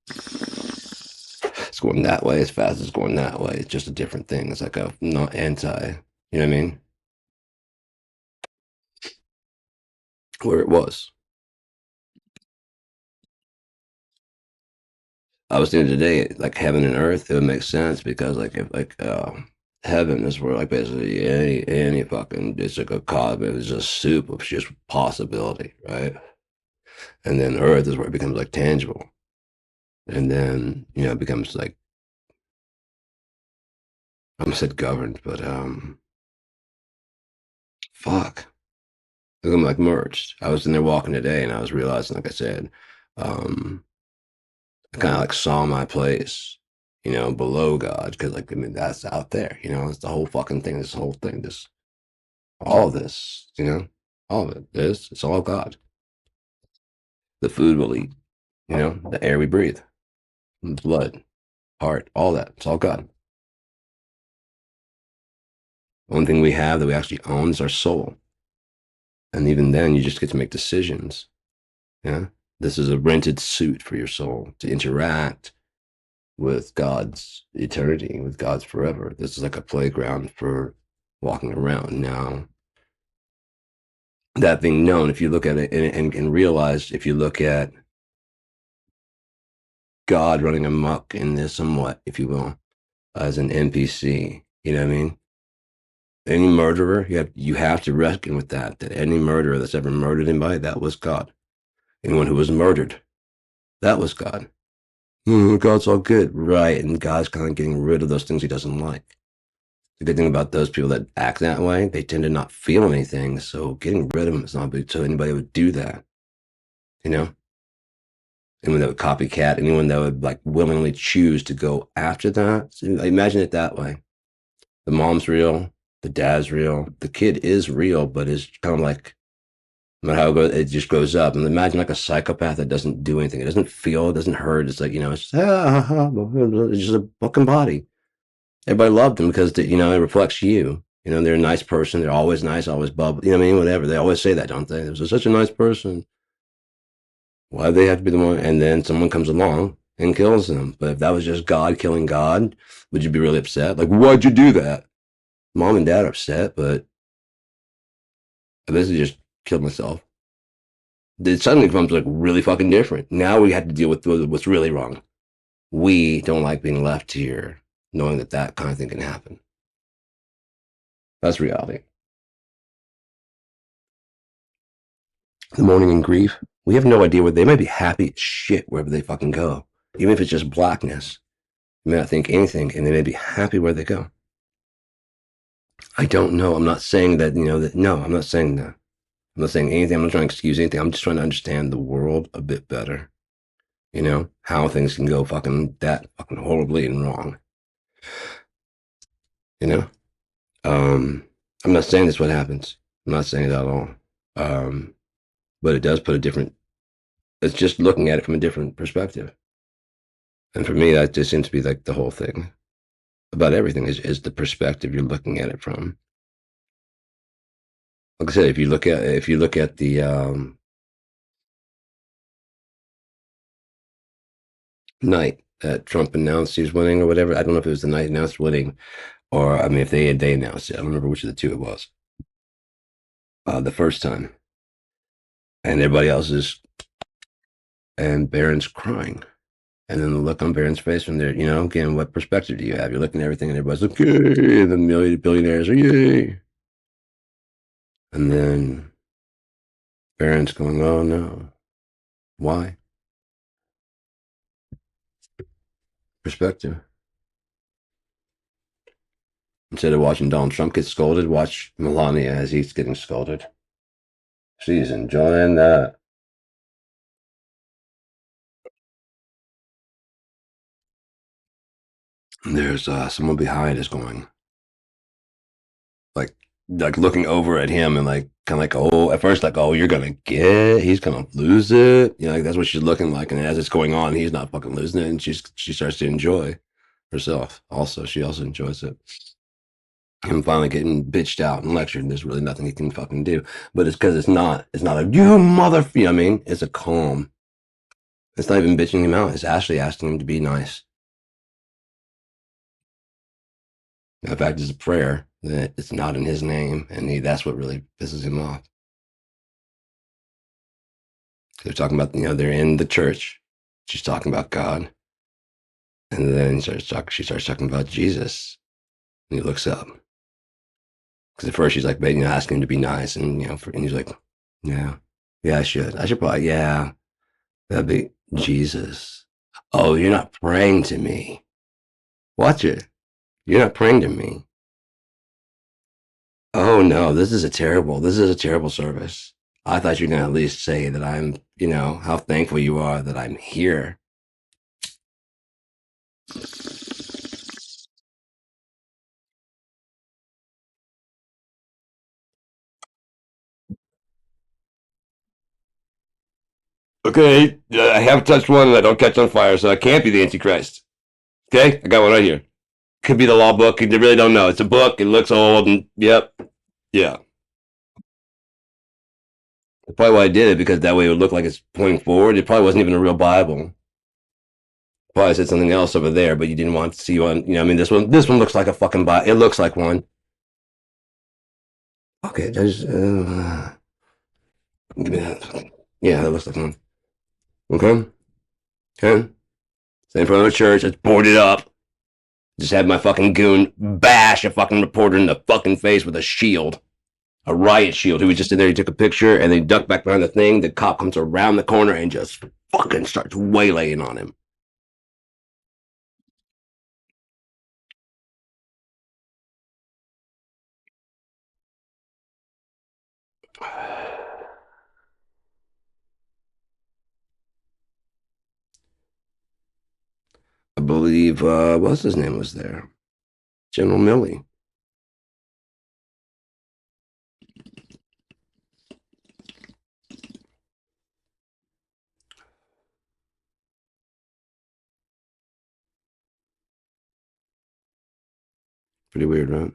It's going that way as fast as it's going that way. It's just a different thing. It's like a not anti. You know what I mean? Where it was. I was thinking today, like heaven and earth, it would make sense because like if like heaven is where like basically any fucking it's like a cosmos, it's just soup of just possibility, right? And then earth is where it becomes like tangible. And then, it becomes like I almost said governed, but fuck. I'm like merged. I was in there walking today and I was realizing, like I said, um, I kind of like saw my place, below God, because like I mean that's out there, it's the whole fucking thing, this whole thing, this all of this, all of it. This it's all God. The food we'll eat, the air we breathe, blood, heart, all that. It's all God. One thing we have that we actually own is our soul. And even then you just get to make decisions. Yeah. This is a rented suit for your soul to interact with God's eternity, with God's forever. This is like a playground for walking around. Now, that being known, if you look at it and realize, if you look at God running amok in this somewhat, if you will, as an NPC, you know what I mean? Any murderer, you have to reckon with that any murderer that's ever murdered anybody, that was God. Anyone who was murdered, that was God. God's all good, right? And God's kind of getting rid of those things he doesn't like. The good thing about those people that act that way, they tend to not feel anything. So getting rid of them is not big. So anybody would do that, you know. Anyone that would copycat, anyone that would like willingly choose to go after that. So imagine it that way. The mom's real, the dad's real, the kid is real, but it's kind of like no matter how it goes, it just goes up. And imagine like a psychopath that doesn't do anything. It doesn't feel, it doesn't hurt. It's like, it's just, it's just a fucking body. Everybody loved them because, it reflects you. They're a nice person. They're always nice, always bubbly. You know what I mean? Whatever. They always say that, don't they? It was such a nice person. Why do they have to be the one? And then someone comes along and kills them. But if that was just God killing God, would you be really upset? Like, why'd you do that? Mom and dad are upset, but I basically just killed myself. It suddenly becomes like really fucking different. Now we have to deal with what's really wrong. We don't like being left here knowing that that kind of thing can happen. That's reality. The mourning and grief, we have no idea where they might be happy as shit wherever they fucking go. Even if it's just blackness. They may not think anything and they may be happy where they go. I don't know. I'm not saying that, that, no, I'm not saying that. I'm not saying anything. I'm not trying to excuse anything. I'm just trying to understand the world a bit better. How things can go fucking that fucking horribly and wrong. You know? I'm not saying that's what happens. I'm not saying that at all. Um, but it does put a different, it's just looking at it from a different perspective. And for me, that just seems to be like the whole thing about everything is the perspective you're looking at it from. Like I said, if you look at the night that Trump announced he was winning or whatever, I don't know if it was the night announced winning or I mean if they announced it. I don't remember which of the two it was. The first time, and everybody else is and Barron's crying. And then the look on Barron's face from there, again, what perspective do you have? You're looking at everything and everybody's like, yay, the million billionaires are yay. And then Barron's going, oh no. Why? Perspective. Instead of watching Donald Trump get scolded, watch Melania as he's getting scolded. She's enjoying that. And there's someone behind is going, like, looking over at him and like kind of like oh at first like oh you're gonna he's gonna lose it like that's what she's looking like and as it's going on he's not fucking losing it and she starts to enjoy herself also she also enjoys it him finally getting bitched out and lectured and there's really nothing he can fucking do but it's because it's not a you mother you know what I mean it's a calm it's not even bitching him out it's actually asking him to be nice in fact it's a prayer that it's not in his name and that's what really pisses him off. They're talking about, they're in the church. She's talking about God. And then she starts talking about Jesus. And he looks up. Because at first she's like, asking him to be nice. And, and he's like, yeah, yeah, I should. I should probably, yeah, that'd be Jesus. Oh, you're not praying to me. Watch it. You're not praying to me. Oh, no, this is a terrible service. I thought you were going to at least say that I'm, how thankful you are that I'm here. Okay, I have touched one and I don't catch on fire, so I can't be the Antichrist. Okay, I got one right here. Could be the law book. They really don't know. It's a book. It looks old, and yep, yeah. That's probably why I did it because that way it would look like it's pointing forward. It probably wasn't even a real Bible. Probably said something else over there, but you didn't want to see one. I mean, this one looks like a fucking Bible. It looks like one. Okay, give me that. Yeah, that looks like one. Okay, okay. It's in front of a church. It's boarded up. Just had my fucking goon bash a fucking reporter in the fucking face with a shield, a riot shield. Who was just in there. He took a picture and they ducked back behind the thing. The cop comes around the corner and just fucking starts waylaying on him. I believe, what's his name was there? General Milley. Pretty weird, right?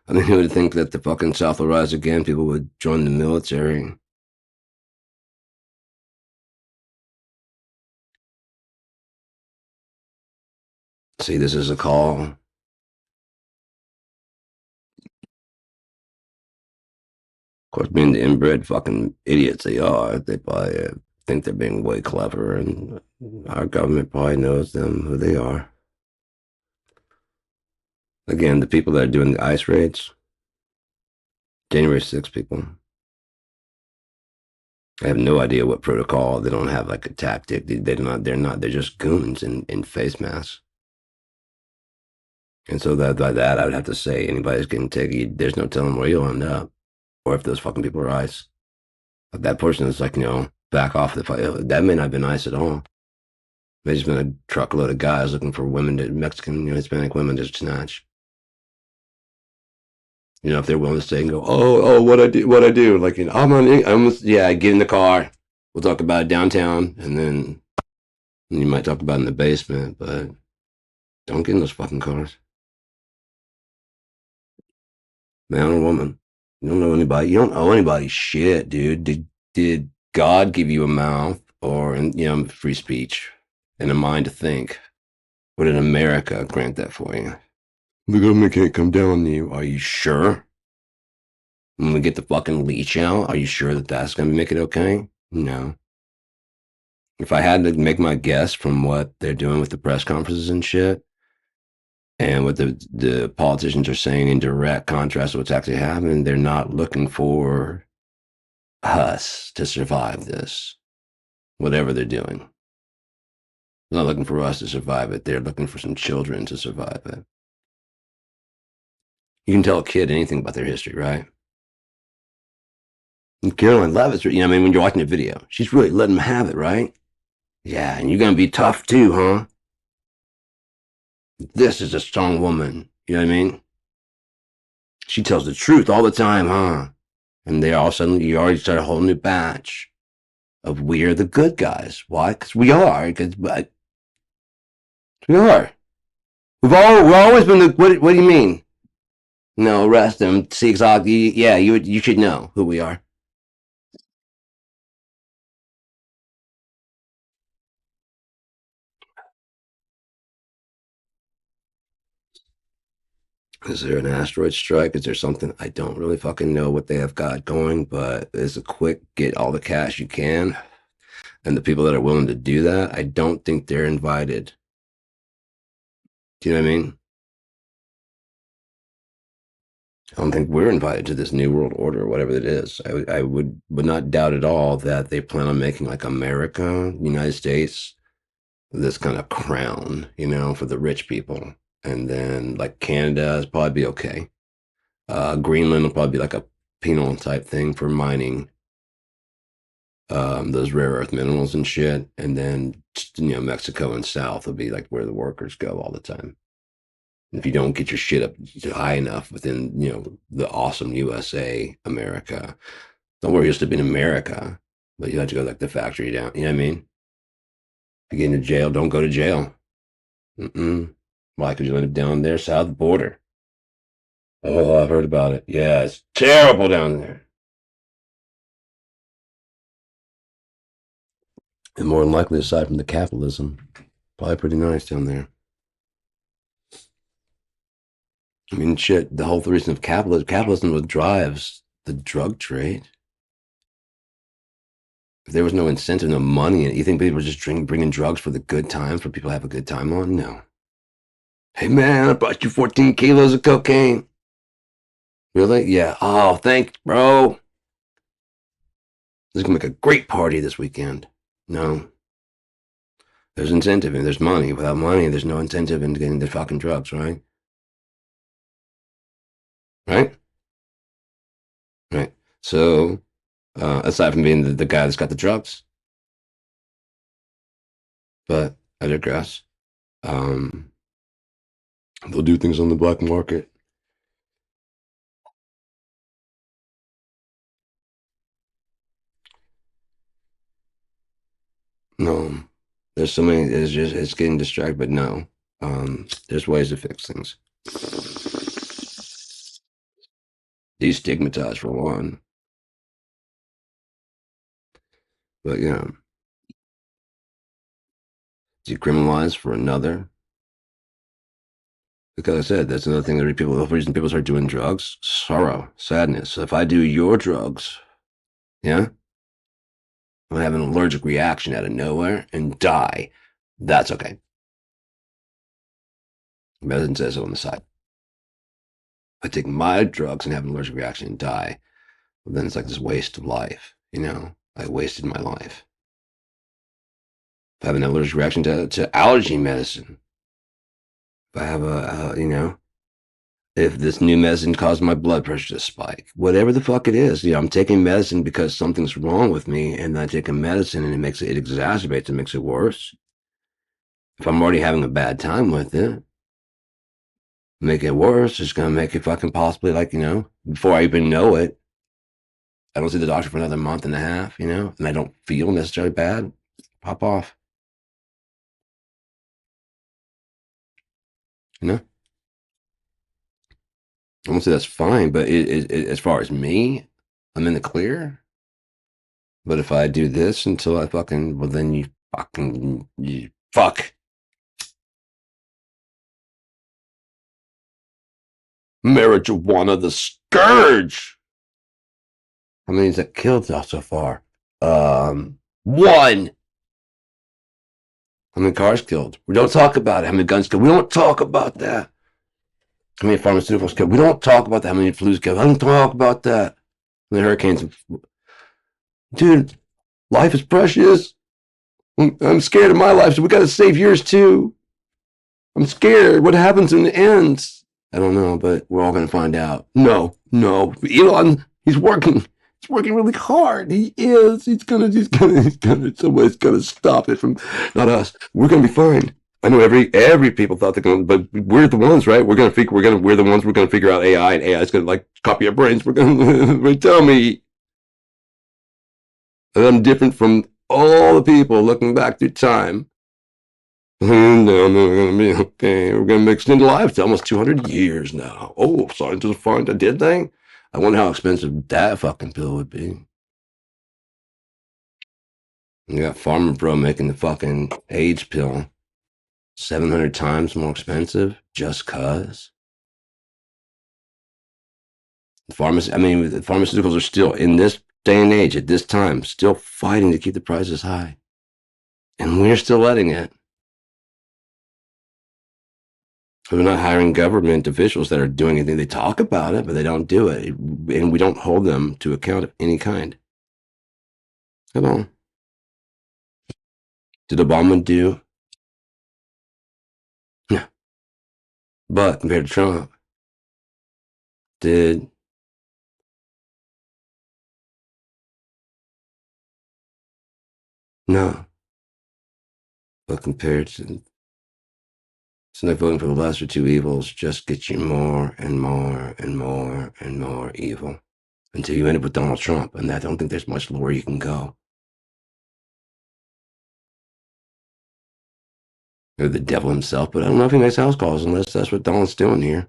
I mean, who would think that the fucking South will rise again? People would join the military. See, this is a call. Of course, being the inbred fucking idiots they are, they probably think they're being way clever, and our government probably knows them, who they are. Again, the people that are doing the ICE raids, January 6th people, I have no idea what protocol. They don't have like a tactic. They're not. They're not. They're just goons in face masks. And so that by that, I would have to say anybody's getting taken. There's no telling where you'll end up, or if those fucking people are ICE. If that person is like, back off the fight. That may not have been ICE at all. May just been a truckload of guys looking for women, to Mexican, Hispanic women to snatch. If they're willing to stay and go, what I do, like, yeah, get in the car. We'll talk about it downtown, and then you might talk about it in the basement, but don't get in those fucking cars. Man or woman. You don't know anybody. You don't owe anybody shit, dude. Did God give you a mouth or free speech and a mind to think? Or did America grant that for you? The government can't come down on you. Are you sure? When we get the fucking leech out, are you sure that that's going to make it okay? No. If I had to make my guess from what they're doing with the press conferences and shit, and what the politicians are saying in direct contrast to what's actually happening, they're not looking for us to survive this, whatever they're doing. They're not looking for us to survive it. They're looking for some children to survive it. You can tell a kid anything about their history, right? And Caroline Levitt's, when you're watching a video, she's really letting them have it, right? Yeah, and you're going to be tough too, huh? This is a strong woman. You know what I mean? She tells the truth all the time, huh? And they all of a sudden, you already start a whole new batch of we are the good guys. Why? Because we are. But we are. We've always been the. What do you mean? No, arrest them. See exactly. Yeah, you should know who we are. Is there an asteroid strike? Is there something? I don't really fucking know what they have got going, but it's a quick get all the cash you can. And the people that are willing to do that, I don't think they're invited. Do you know what I mean? I don't think we're invited to this new world order, or whatever it is. I would not doubt at all that they plan on making like America, United States, this kind of crown, for the rich people. And then like Canada is probably be okay. Greenland will probably be like a penal type thing for mining those rare earth minerals and shit. And then, Mexico and South will be like where the workers go all the time. If you don't get your shit up high enough within, the awesome USA, America, don't worry, you'll still be in America, but you have to go like the factory down. You know what I mean? If you get into jail, don't go to jail. Mm-mm. Why? Because you end up down there south of the border. Oh, I've heard about it. Yeah, it's terrible down there. And more than likely, aside from the capitalism, probably pretty nice down there. I mean, shit, the whole reason of capitalism what drives the drug trade. If there was no incentive, no money, you think people were just bringing drugs for the good time, for people to have a good time on? No. Hey, man, I brought you 14 kilos of cocaine. Really? Yeah. Oh, thanks, bro. This is going to make a great party this weekend. No. There's incentive and there's money. Without money, there's no incentive in getting the fucking drugs, right? Right? Right. So, aside from being the guy that's got the drugs, But I digress. Um, they'll do things on the black market. No, there's so many. It's just it's getting distracted. But no, there's ways to fix things. Destigmatize for one, but yeah, decriminalize for another. Because I said that's another thing that people. The reason people start doing drugs, sorrow, sadness. So if I do your drugs, yeah, I'm gonna have an allergic reaction out of nowhere and die. That's okay. Medicine says so on the side. If I take my drugs and have an allergic reaction and die, well, then it's like this waste of life. I wasted my life. If I have an allergic reaction to allergy medicine, if I have if this new medicine caused my blood pressure to spike, whatever the fuck it is, I'm taking medicine because something's wrong with me, and then I take a medicine and it exacerbates, it makes it worse. If I'm already having a bad time with it, make it worse, it's gonna make it fucking possibly before I even know it, I don't see the doctor for another month and a half, and I don't feel necessarily bad, pop off, you know. I won't say that's fine, but as far as me, I'm in the clear. But if I do this until I fucking, well, then you fuck. Marijuana, the scourge. How many is that killed so far? One. How many cars killed? We don't talk about it. How many guns killed? We don't talk about that. How many pharmaceuticals killed? We don't talk about that. How many flus killed? I don't talk about that. How many hurricanes? Dude, life is precious. I'm scared of my life, so we got to save yours too. I'm scared. What happens in the end? I don't know, but we're all going to find out. No. Elon, he's working. He's working really hard. He is. Somebody's going to stop it from, not us. We're going to be fine. I know every people thought they're going to, but we're the ones, right? We're the ones, we're going to figure out AI, and AI is going to like copy our brains. We're going to, tell me that I'm different from all the people looking back through time. No, we're gonna be okay. We're gonna extend life to almost 200 years now. Oh, scientists find a did they? I wonder how expensive that fucking pill would be. You got Farmer Bro making the fucking AIDS pill 700 times more expensive just cause. The pharmaceuticals are still in this day and age at this time still fighting to keep the prices high, and we're still letting it. We're not hiring government officials that are doing anything. They talk about it, but they don't do it. And we don't hold them to account of any kind. Come on. Did Obama do? No. But compared to Trump, did no. But compared to it's like voting for the lesser two evils just gets you more and more and more and more evil until you end up with Donald Trump. And I don't think there's much lower you can go. Or the devil himself, but I don't know if he makes house calls unless that's what Donald's doing here.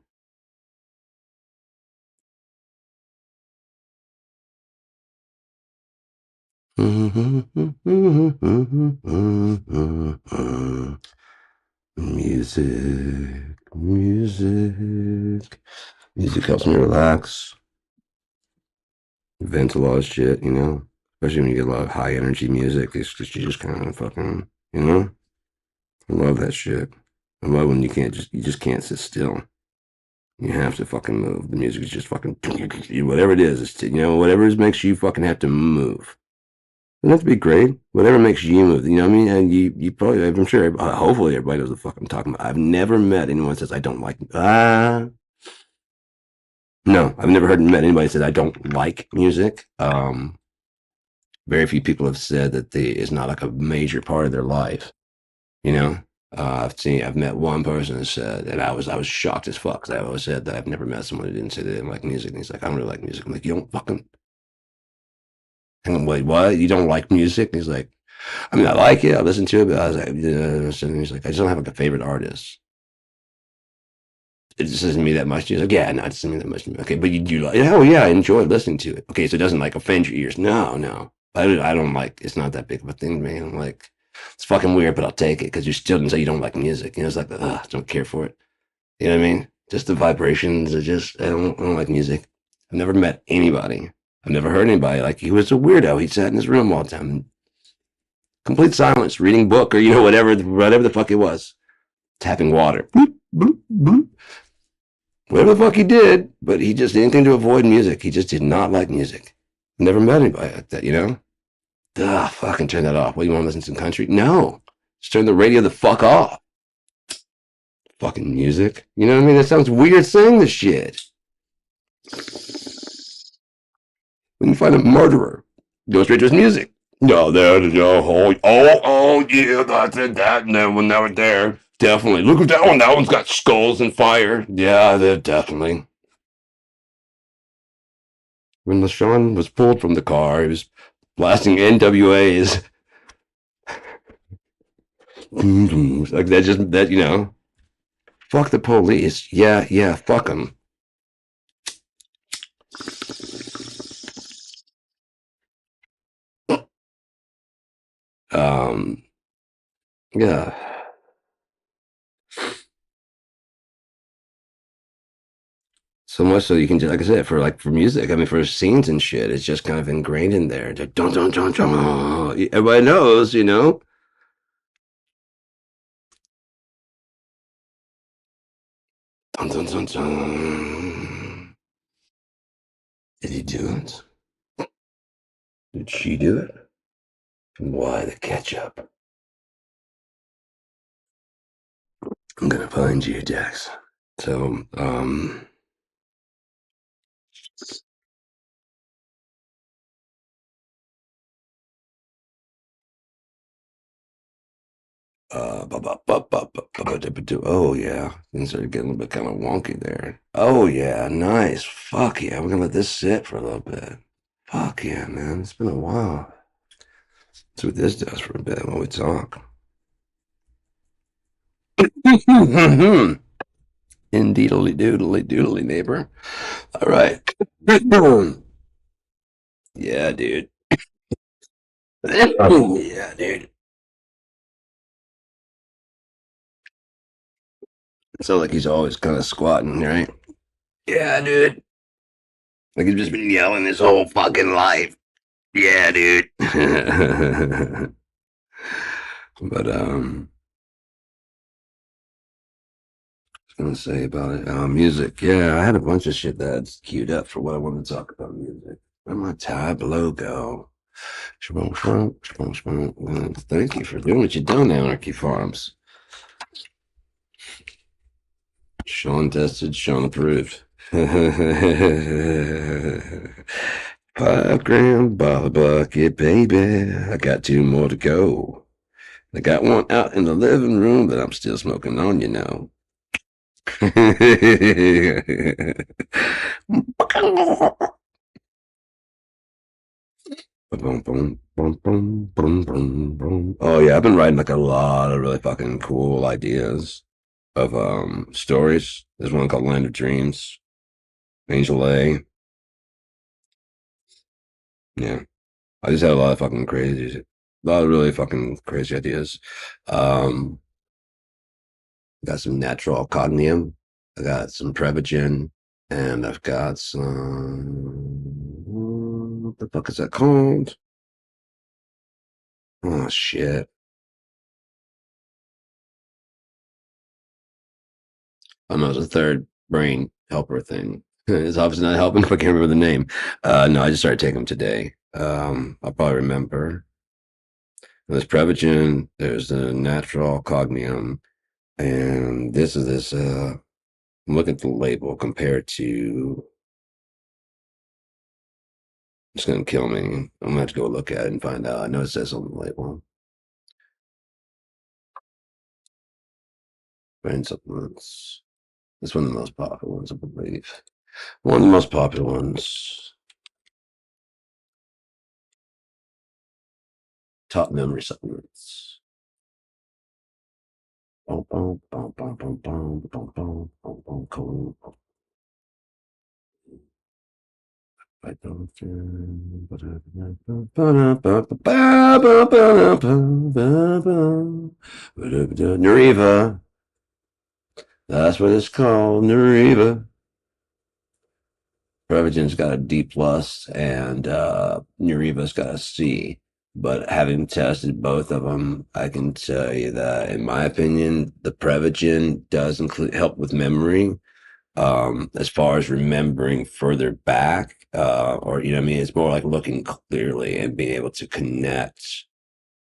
Music. Music helps me relax, vent a lot of shit. Especially when you get a lot of high energy music. It's just you just kind of fucking. I love that shit. I love when you just can't sit still. You have to fucking move. The music is just fucking whatever it is. Whatever it makes you fucking have to move. Doesn't have to be great. Whatever makes you move. You know what I mean? And you probably, I'm sure, hopefully everybody knows the fuck I'm talking about. I've never met anyone that says I don't like. No, I've never met anybody say I don't like music. Very few people have said that it's not like a major part of their life. You know, I've met one person that said, and I was shocked as fuck. 'Cause I always said that I've never met someone who didn't say they didn't like music. And he's like, I don't really like music. I'm like, you don't fucking. And I'm like, what? You don't like music? And he's like, I mean, I like it. I listen to it, but I was like, and he's like, I just don't have like a favorite artist. It just doesn't mean that much. He's like, yeah, no, it doesn't mean that much. Okay, but you do like, oh yeah, I enjoy listening to it. Okay, so it doesn't like offend your ears. No, no, I don't like. It's not that big of a thing, man. I'm like, it's fucking weird, but I'll take it because you still didn't say you don't like music. You know, it's like, don't care for it. You know what I mean? Just the vibrations are just. I don't like music. I've never met anybody. I've never heard anybody like he was a weirdo. He sat in his room all the time, in complete silence, reading book or whatever the fuck it was, tapping water. Bloop, bloop, bloop. Whatever the fuck he did, but he just anything to avoid music. He just did not like music. Never met anybody like that, you know? Fucking turn that off. What, you want to listen to some country? No. Just turn the radio the fuck off. Fucking music. You know what I mean? That sounds weird saying this shit. When you find a murderer, go straight to his music. No, yeah, that's it, that, and then when they were there, definitely. Look at that one. That one's got skulls and fire. Yeah, they're definitely. When LaShawn was pulled from the car, he was blasting NWA's. Like that, just that, fuck the police. Yeah, yeah, fuck them. Um, yeah. So much so you can just, like I said, for music, I mean, for scenes and shit, it's just kind of ingrained in there. Dun, dun, dun, dun. Everybody knows, you know? Dun, dun, dun, dun. Did he do it? Did she do it? Why the ketchup? I'm gonna find you, Dex. So, oh yeah, things are getting a little bit kind of wonky there. Oh yeah, nice. Fuck yeah, we're gonna let this sit for a little bit. Fuck yeah, man, it's been a while. Let's see what this does for a bit while we talk. Indeedly doodly doodly neighbor. All right. Yeah, dude. Yeah, dude. Sounds like he's always kind of squatting, right? Yeah, dude. Like he's just been yelling his whole fucking life. Yeah, dude. But I was gonna say about it. Music. Yeah, I had a bunch of shit that's queued up for what I wanted to talk about music. Where my tab logo? Shbong, shbong, shbong, shbong. Thank you for doing what you done, Anarchy Farms. Sean tested, Sean approved. 5 gram bottle bucket, baby. I got 2 more to go. I got one out in the living room that I'm still smoking on, you know. Boom, boom, boom, boom, boom, boom, boom. Oh yeah, I've been writing like a lot of really fucking cool ideas of stories. There's one called Land of Dreams, Angel A. Yeah. I just had a lot of fucking crazy, a lot of really fucking crazy ideas. Um, got some natural cognium. I got some Prevagen, and I've got some. What the fuck is that called? Oh shit! Oh no, it's a third brain helper thing. It's obviously not helping if I can't remember the name. No, I just started taking them today. I'll probably remember. There's Prevagen. There's the natural cognium, and this. I'm looking at the label compared to. It's gonna kill me. I'm gonna have to go look at it and find out. I know it says on the label. Brain supplements. It's one of the most popular ones, I believe. One of the most popular ones. Top memory supplements. Boom, boom, boom, boom, boom, boom, boom, boom, boom, boom, cool. I don't Nariva. That's what it's called. Nariva. Prevagen's got a D plus and Nariva's got a C. But having tested both of them, I can tell you that, in my opinion, the Prevagen does include help with memory. As far as remembering further back, or you know what I mean, it's more like looking clearly and being able to connect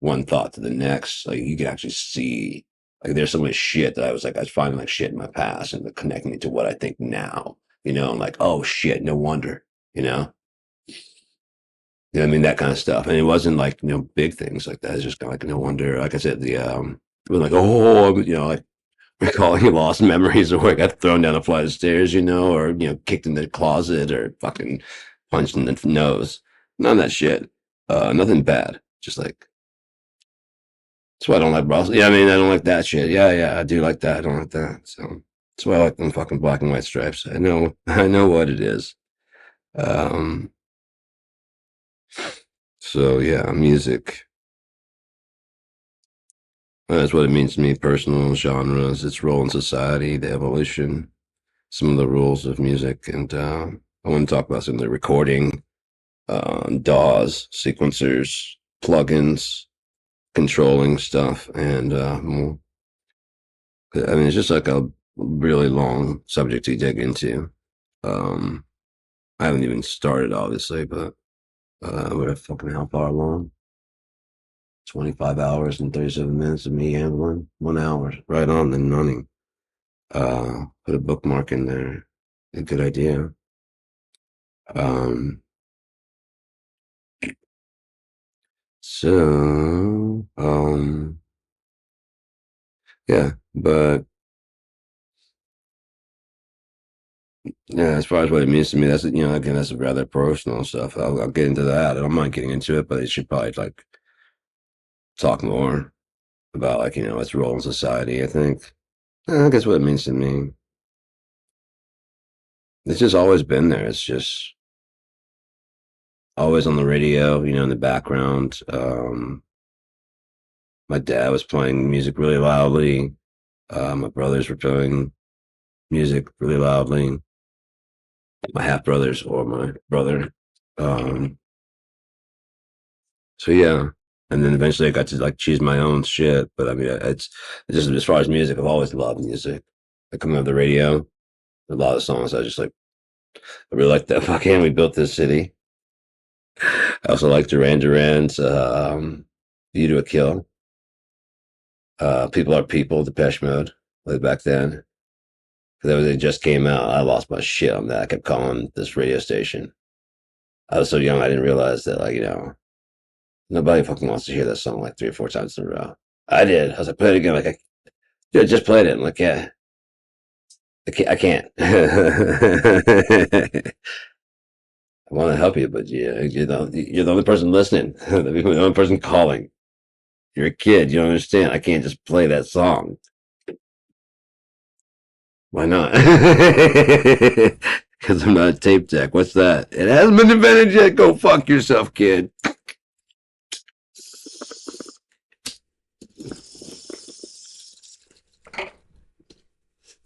one thought to the next. Like you can actually see, like there's so much shit that I was finding like shit in my past and connecting it to what I think now. You know, I'm like, oh shit, no wonder. You know, you know what I mean, that kind of stuff. And it wasn't like big things like that. It's just kind of like no wonder. Like I said, it was like like recalling lost memories or I got thrown down a flight of stairs, or kicked in the closet or fucking punched in the nose. None of that shit. Nothing bad. Just like that's why I don't like Brussels. Yeah, I mean I don't like that shit. Yeah, yeah, I do like that. I don't like that. So that's why I like them fucking black and white stripes. I know I know what it is. Um so yeah, music. That's what it means to me, personal genres, its role in society, the evolution, some of the rules of music, and I want to talk about some of the recording, DAWs, sequencers, plugins, controlling stuff, and I mean, it's just like a really long subject to dig into. Um, I haven't even started, obviously, but what a fucking how far along? 25 hours and 37 minutes of me and 1 hour, right on and running. Put a bookmark in there. A good idea. Um, so, yeah, but yeah, as far as what it means to me, that's again, that's rather personal stuff. I'll get into that. I don't mind getting into it, but it should probably like talk more about like its role in society. I think. I guess what it means to me. It's just always been there. It's just always on the radio, in the background. My dad was playing music really loudly. My brothers were playing music really loudly. My half brothers or my brother. Um, so yeah, and then eventually I got to like choose my own shit. But I mean, it's just as far as music, I've always loved music. Like coming on the radio, a lot of songs I just like. I really like that. Fucking, we built this city. I also like Duran Duran's "View to a Kill." People are people. Depeche Mode. Way back then, because it just came out. I lost my shit on that. I kept calling this radio station. I was so young, I didn't realize that nobody fucking wants to hear that song like 3 or 4 times in a row. I did. I was like, play it again. Like, I just played it. I'm like, yeah, I can't. I want to help you, but yeah, you're the only person listening. The only person calling. You're a kid. You don't understand. I can't just play that song. Why not? Because I'm not a tape deck. What's that? It hasn't been invented yet. Go fuck yourself, kid.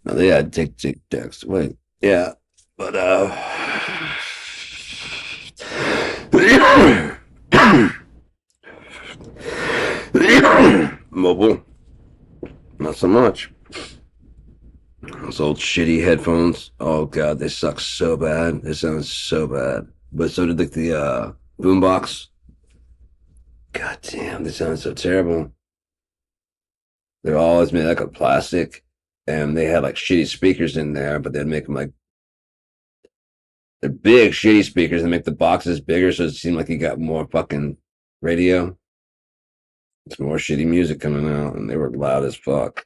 No, they had tape decks. Wait, yeah, but mobile, not so much. Those old shitty headphones. Oh god, they suck so bad. They sound so bad. But so did the boombox. God damn, they sound so terrible. They're always made like of plastic, and they had like shitty speakers in there, but they'd make them like they're big shitty speakers and make the boxes bigger, so it seemed like you got more fucking radio. It's more shitty music coming out, and they were loud as fuck.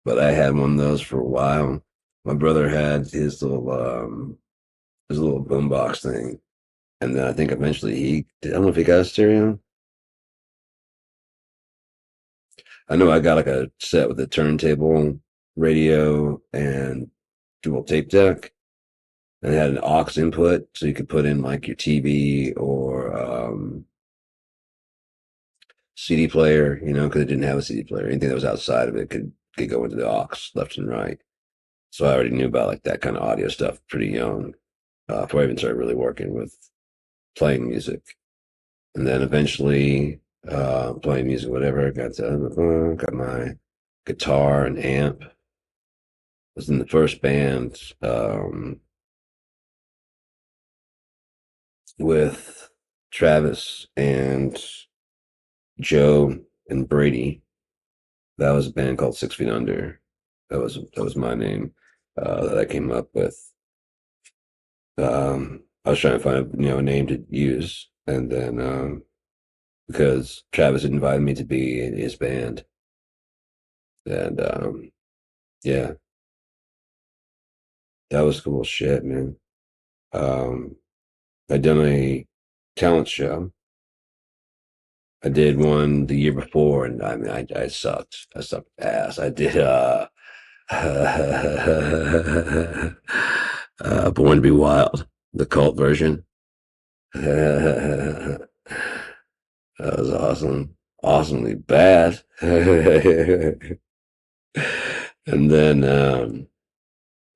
but I had one of those for a while. My brother had his little boombox thing, and then I think eventually I don't know if he got a stereo. I know I got like a set with a turntable, radio, and dual tape deck, and it had an aux input, so you could put in like your TV or CD player, because it didn't have a CD player. Anything that was outside of it could go into the aux left and right. So I already knew about like that kind of audio stuff pretty young, before I even started really working with playing music. And then eventually, playing music, whatever, got my guitar and amp. Was in the first band, with Travis and Joe and Brady. That was a band called 6 Feet Under. That was my name, that I came up with. I was trying to find a name to use, and then because Travis had invited me to be in his band, and yeah, that was cool shit, man. Um, I'd done a talent show. I did one the year before, and I mean, I sucked. I sucked ass. I did Born to Be Wild, the cult version. That was awesome. Awesomely bad. And then I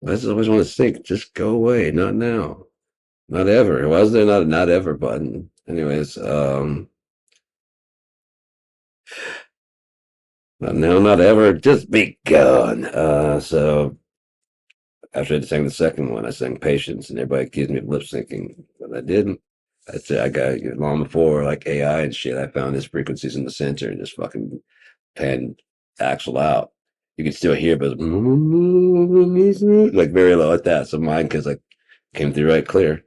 just always want to think, just go away, not now. Not ever. Why is there not a not ever button? Anyways, not now, not ever, just be gone. So after I sang the second one, I sang Patience, and everybody accused me of lip syncing, but I didn't. I said I got long before like AI and shit. I found his frequencies in the center and just fucking panned Axel out. You can still hear, but like very low at that. So mine, because like came through right clear.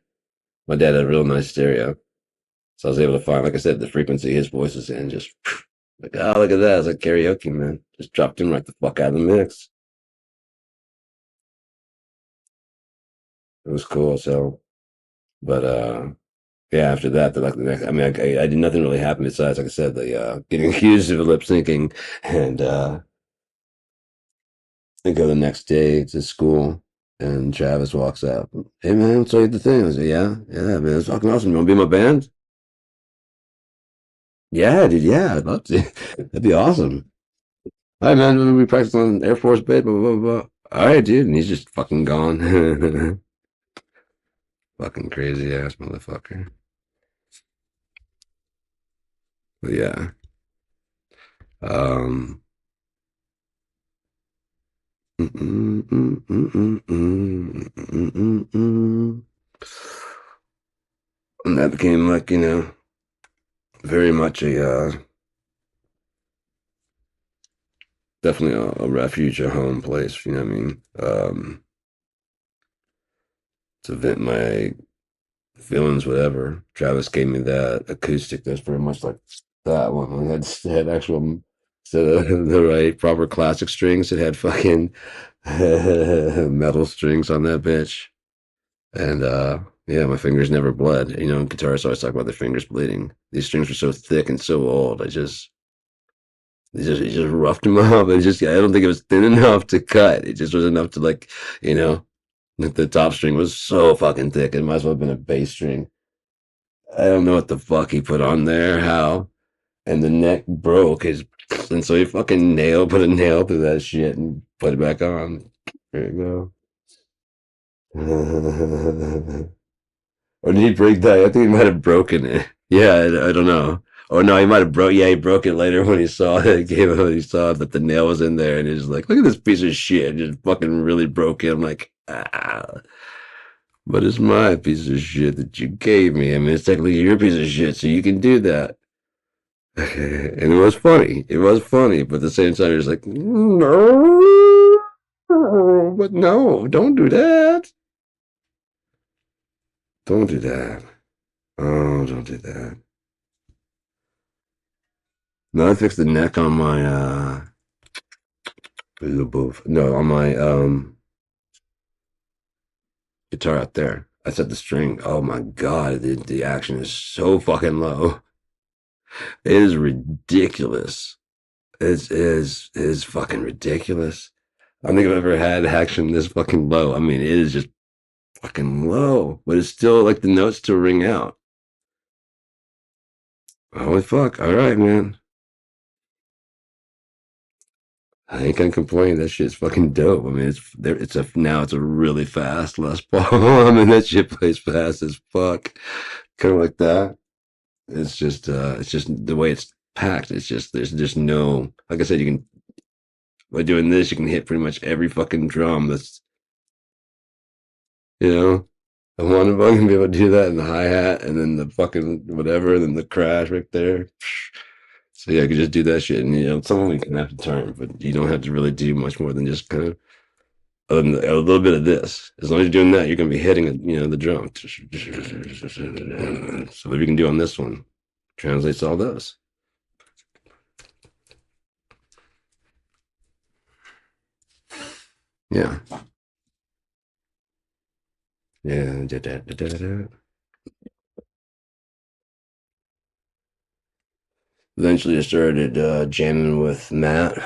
My dad had a real nice stereo, so I was able to find, like I said, the frequency his voice is in. Just like, oh, look at that! It's like karaoke, man. Just dropped him right the fuck out of the mix. It was cool. So, but yeah, after that, like the next, I mean, I did nothing really happen besides, like I said, the getting accused of lip syncing, and I go the next day to school, and Travis walks out. Hey man, I'll tell you the thing. I was like, yeah, man, it's fucking awesome. You want to be in my band? Yeah, dude. Yeah, I'd love to. That'd be awesome. All right, man. We practice on Air Force Base. Blah, blah, blah, blah. All right, dude. And he's just fucking gone. Fucking crazy ass motherfucker. But yeah. Um. mm, mm, mm, mm, mm, mm, mm, mm, mm. And that became like, very much definitely a refuge, a home place. You know what I mean? To vent my feelings, whatever. Travis gave me that acoustic that's very much like that one. It had actual, instead of the right proper classic strings, it had fucking metal strings on that bitch. And yeah, my fingers never bled. Guitarists always talk about their fingers bleeding. These strings were so thick and so old. It just roughed them up. I don't think it was thin enough to cut. It just was enough to like, you know, the top string was so fucking thick. It might as well have been a bass string. I don't know what the fuck he put on there, how, and the neck broke his, and so he fucking put a nail through that shit and put it back on. There you go. Or did he break that? I think he might have broken it. Yeah, I don't know. Or no, he might have broke. Yeah, he broke it later when he saw it. He saw that the nail was in there, and he's like, "Look at this piece of shit!" Just fucking really broke it. I'm like, ah. But it's my piece of shit that you gave me. I mean, it's technically your piece of shit, so you can do that. And it was funny. It was funny, but at the same time, you're just like, no, but no, don't do that. Don't do that. Oh, don't do that. No, I fixed the neck on my No, on my guitar out there. I set the string. Oh my god, the action is so fucking low. It is ridiculous. It is fucking ridiculous. I don't think I've ever had action this fucking low. I mean, it is just fucking low, but it's still like the notes still ring out. Holy fuck! All right, man. I ain't gonna complain. That shit's fucking dope. I mean, it's there. It's a now. It's a really fast Les Paul. I mean, that shit plays fast as fuck. Kind of like that. It's just the way it's packed. It's just there's just no. Like I said, you can by doing this, you can hit pretty much every fucking drum. That's you know. I want to fucking be able to do that in the hi hat and then the fucking whatever, and then the crash right there. So yeah, I could just do that shit, and some of them you can have to turn, but you don't have to really do much more than just kind of a little bit of this. As long as you're doing that, you're gonna be hitting the drum. So what you can do on this one translates all those. Yeah, yeah. Da, da, da, da, da. Eventually, I started jamming with Matt,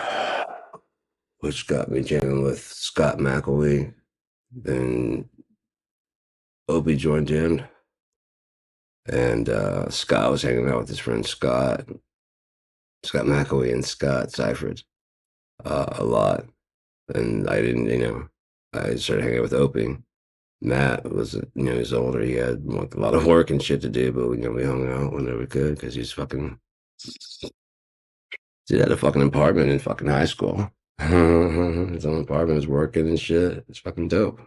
which got me jamming with Scott McElwee. Then Opie joined in, and Scott was hanging out with his friend Scott McElwee, and Scott Seifert a lot. And I didn't, I started hanging out with Opie. Matt was, he's older. He had like, a lot of work and shit to do, but we hung out whenever we could because he's fucking. He had a fucking apartment in fucking high school. His own apartment, was working and shit. It's fucking dope.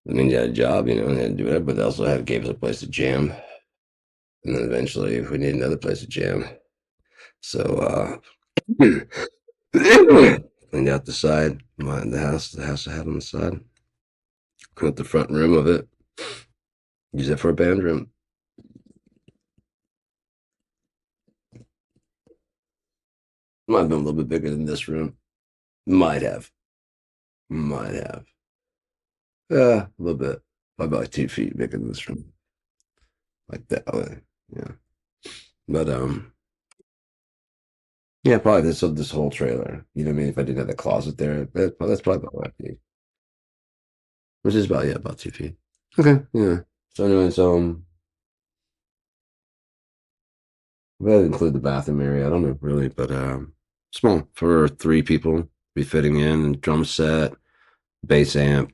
I mean, he had a job, and had to do it, but they also gave us a place to jam. And then eventually we needed another place to jam. So cleaned out the side, the house I had on the side. Cleaned out the front room of it. Use it for a band room. Might have been a little bit bigger than this room. Might have. Might have. Yeah, a little bit. Probably like 2 feet bigger than this room. Like that way. Yeah. But yeah, probably this whole trailer. You know what I mean? If I didn't have the closet there, that's probably about what I need. Which is about, yeah, about 2 feet. Okay, yeah. So anyways, that include the bathroom area. I don't know really, but small for 3 people. Be fitting in drum set, bass amp,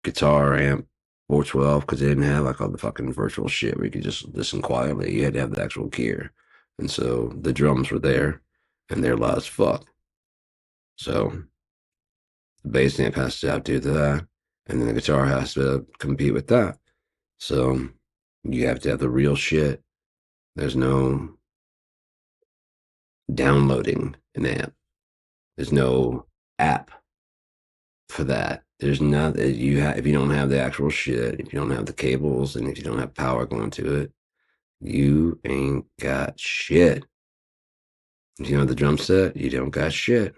guitar amp, 412 because they didn't have like all the fucking virtual shit where you could just listen quietly. You had to have the actual gear, and so the drums were there, and they're loud as fuck. So the bass amp has to outdo that, and then the guitar has to compete with that. So you have to have the real shit. There's no downloading an amp. There's no app for that. There's not if you don't have the actual shit, if you don't have the cables, and if you don't have power going to it, you ain't got shit. If you know the drum set, you don't got shit.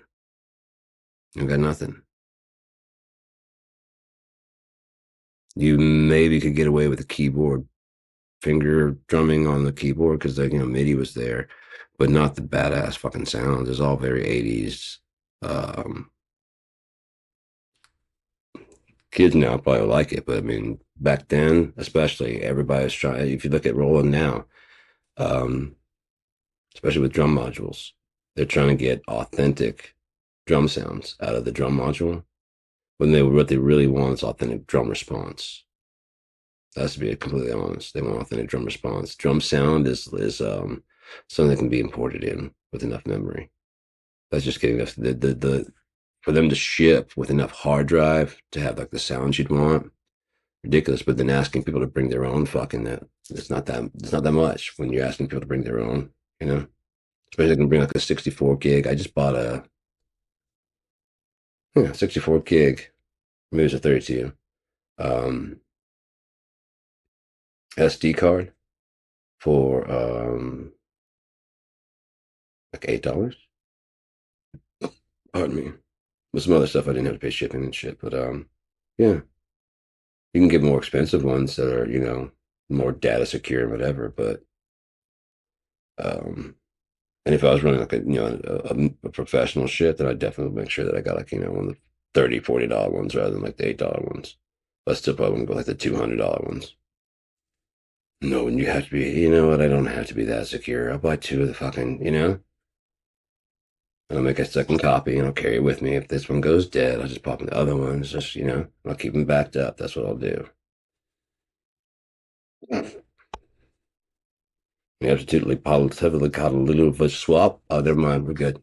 You don't got nothing. You maybe could get away with the keyboard finger drumming on the keyboard because MIDI was there, but not the badass fucking sounds. It's all very 80s. Um, Kids now probably like it, but I mean back then, especially everybody's trying. If you look at Roland now, um, especially with drum modules, they're trying to get authentic drum sounds out of the drum module. When what they really want is authentic drum response. That's to be completely honest. They want authentic drum response. Drum sound is something that can be imported in with enough memory. That's just getting enough the for them to ship with enough hard drive to have like the sounds you'd want. Ridiculous. But then asking people to bring their own fucking that it's not that much when you're asking people to bring their own, you know. Especially they can bring like a 64 gig. I just bought a 64 gig, maybe it's a 32 um SD card for like $8. Pardon me. With some other stuff I didn't have to pay shipping and shit, but yeah, you can get more expensive ones that are more data secure and whatever. But um, and if I was running like a professional shit, then I definitely make sure that I got like one of the $30, $40 ones rather than like the $8 ones. But I still probably wouldn't go like the $200 ones. No, and you have to be. You know what? I don't have to be that secure. I'll buy two of the fucking. And I'll make a second copy and I'll carry it with me. If this one goes dead, I'll just pop in the other ones. I'll keep them backed up. That's what I'll do. You absolutely positively got a little of a swap. Oh, never mind. We're good.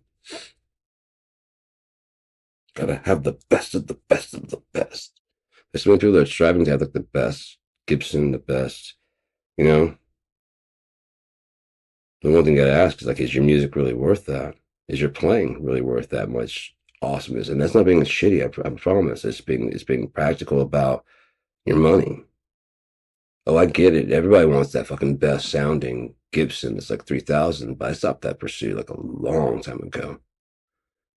Gotta have the best of the best of the best. There's so many people that are striving to have like the best. Gibson, the best. You know, the one thing you gotta ask is like, is your music really worth that? Is your playing really worth that much awesomeness? And that's not being shitty. I promise. It's being practical about your money. Oh, I get it. Everybody wants that fucking best sounding Gibson. It's like 3,000, but I stopped that pursuit like a long time ago.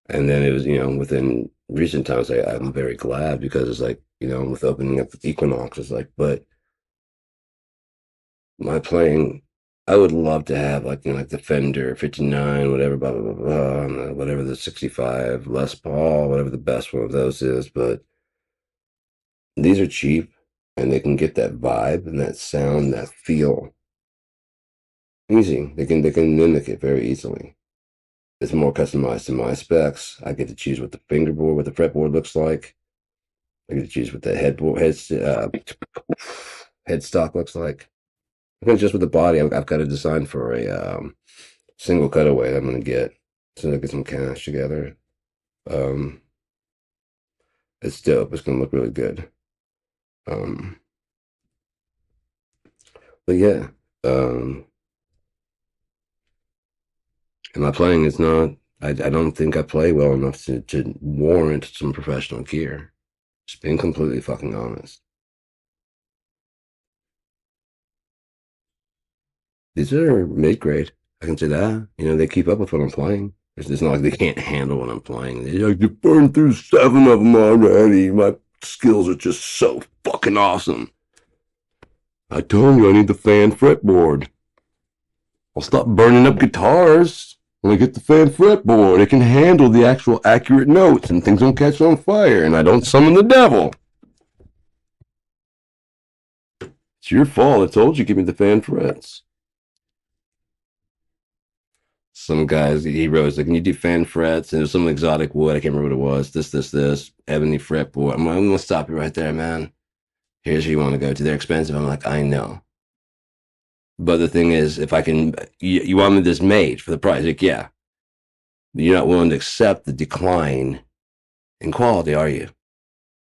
And then it was, within recent times, I'm very glad because it's like, with opening up the Equinox, it's like, but my playing, I would love to have like, like the Fender 59, whatever, blah, blah, blah, blah, and whatever the 65 Les Paul, whatever the best one of those is. But these are cheap and they can get that vibe and that sound, that feel easy. They can mimic it very easily. It's more customized to my specs. I get to choose what the fingerboard, what the fretboard looks like. I get to choose what the headstock looks like. I think just with the body, I've got a design for a single cutaway that I'm going to get as soon as I get some cash together. Um, it's dope. It's going to look really good. Um, but yeah, and my playing is not. I don't think I play well enough to warrant some professional gear. Just being completely fucking honest. These are mid grade. I can say that. They keep up with what I'm playing. It's not like they can't handle what I'm playing. They're like, you burned through 7 of them already. My skills are just so fucking awesome. I told you I need the fan fretboard. I'll stop burning up guitars when I get the fan fretboard. It can handle the actual accurate notes and things don't catch on fire and I don't summon the devil. It's your fault. I told you give me the fan frets. Some guys, he wrote, like, can you do fan frets? And it was some exotic wood. I can't remember what it was. This, ebony fretboard. I'm going to stop you right there, man. Here's who you want to go to. They're expensive. I'm like, I know. But the thing is, if I can, you want me this made for the price? Like, yeah. You're not willing to accept the decline in quality, are you?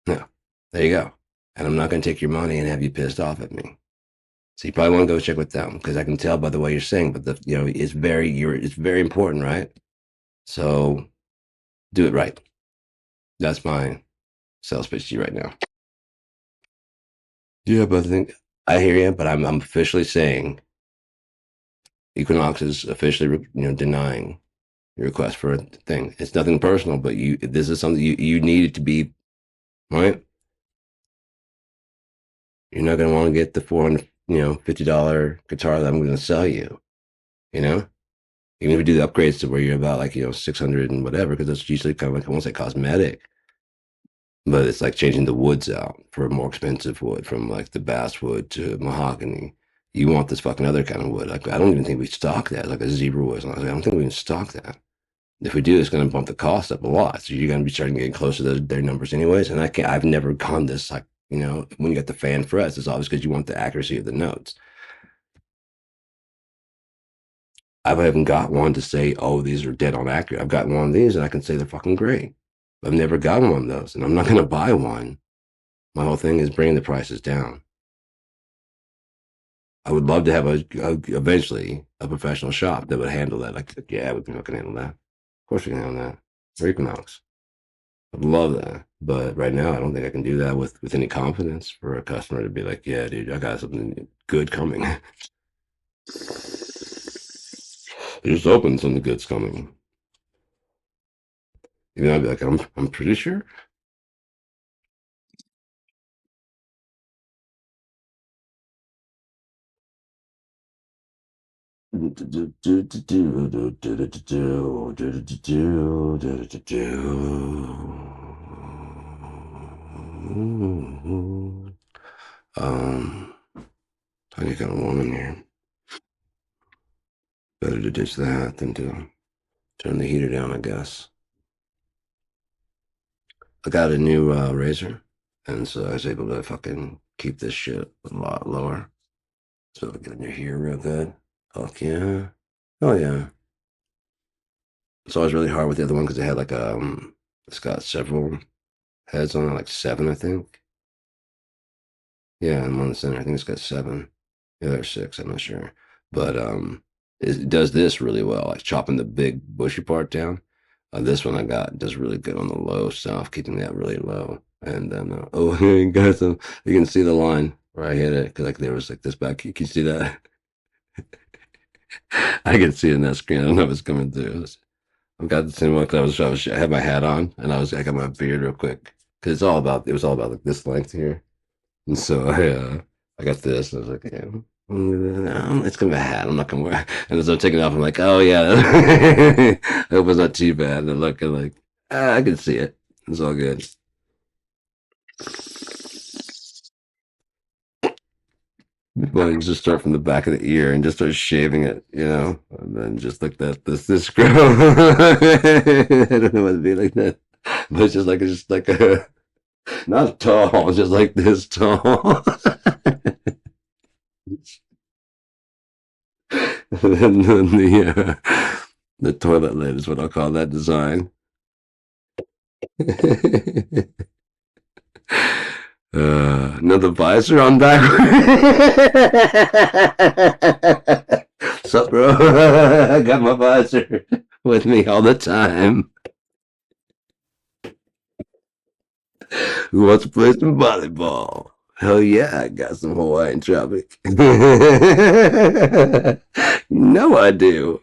No. There you go. And I'm not going to take your money and have you pissed off at me. So you probably want to go check with them because I can tell by the way you're saying, but it's very important, right? So do it right. That's my sales pitch to you right now. Yeah, but I hear you, but I'm officially saying Equinox is officially denying your request for a thing. It's nothing personal, but this is something you need it to be right. You're not gonna want to get the $450 guitar that I'm going to sell you. You know, even if we do the upgrades to where you're about like 600 and whatever, because it's usually kind of like I won't say cosmetic, but it's like changing the woods out for a more expensive wood from like the basswood to mahogany. You want this fucking other kind of wood. Like I don't even think we stock that, like a zebra wood. I don't think we can stock that. If we do, it's going to bump the cost up a lot. So you're going to be starting getting closer to their numbers anyways. And I've never gone this like, when you got the fan frets, it's obvious because you want the accuracy of the notes. I haven't got one to say, oh, these are dead on accurate. I've got one of these and I can say they're fucking great. I've never gotten one of those and I'm not going to buy one. My whole thing is bringing the prices down. I would love to have eventually a professional shop that would handle that. Like, yeah, we can handle that. Of course we can handle that. For Equinox. I'd love that. But right now, I don't think I can do that with any confidence for a customer to be like, yeah, dude, I got something good coming. You're just hoping something good's coming. You know, I'd be like, I'm pretty sure. I think I got one in here. Better to ditch that than to turn the heater down, I guess. I got a new razor, and so I was able to fucking keep this shit a lot lower. So I get in your hair real good. Fuck yeah. Oh yeah. It's always really hard with the other one because it had like it's got several heads on it, like seven, I think. Yeah, I'm on the center. I think it's got seven. Yeah, there's six. I'm not sure, but it does this really well, like chopping the big bushy part down. This one I got does really good on the low stuff, keeping that really low. And then oh, you got some. You can see the line where I hit it because like there was like this back. You can see that. I can see it in that screen. I don't know if it's coming through. I've got the same one because I had my hat on and I got my beard real quick because it was all about like this length here. And so I got this. And I was like, yeah, it's gonna be a hat. I'm not gonna wear. And as I'm taking it off, I'm like, oh yeah, it was not too bad. And looking like I can see it. It's all good. Well, you just start from the back of the ear and just start shaving it, and then just like that. This girl. I don't know what to be like that, but it's just like a not tall, just like this tall. And then the toilet lid is what I'll call that design. Another visor on back. Sup, bro? I got my visor with me all the time. Who wants to play some volleyball? Hell yeah, I got some Hawaiian tropic. No, I do.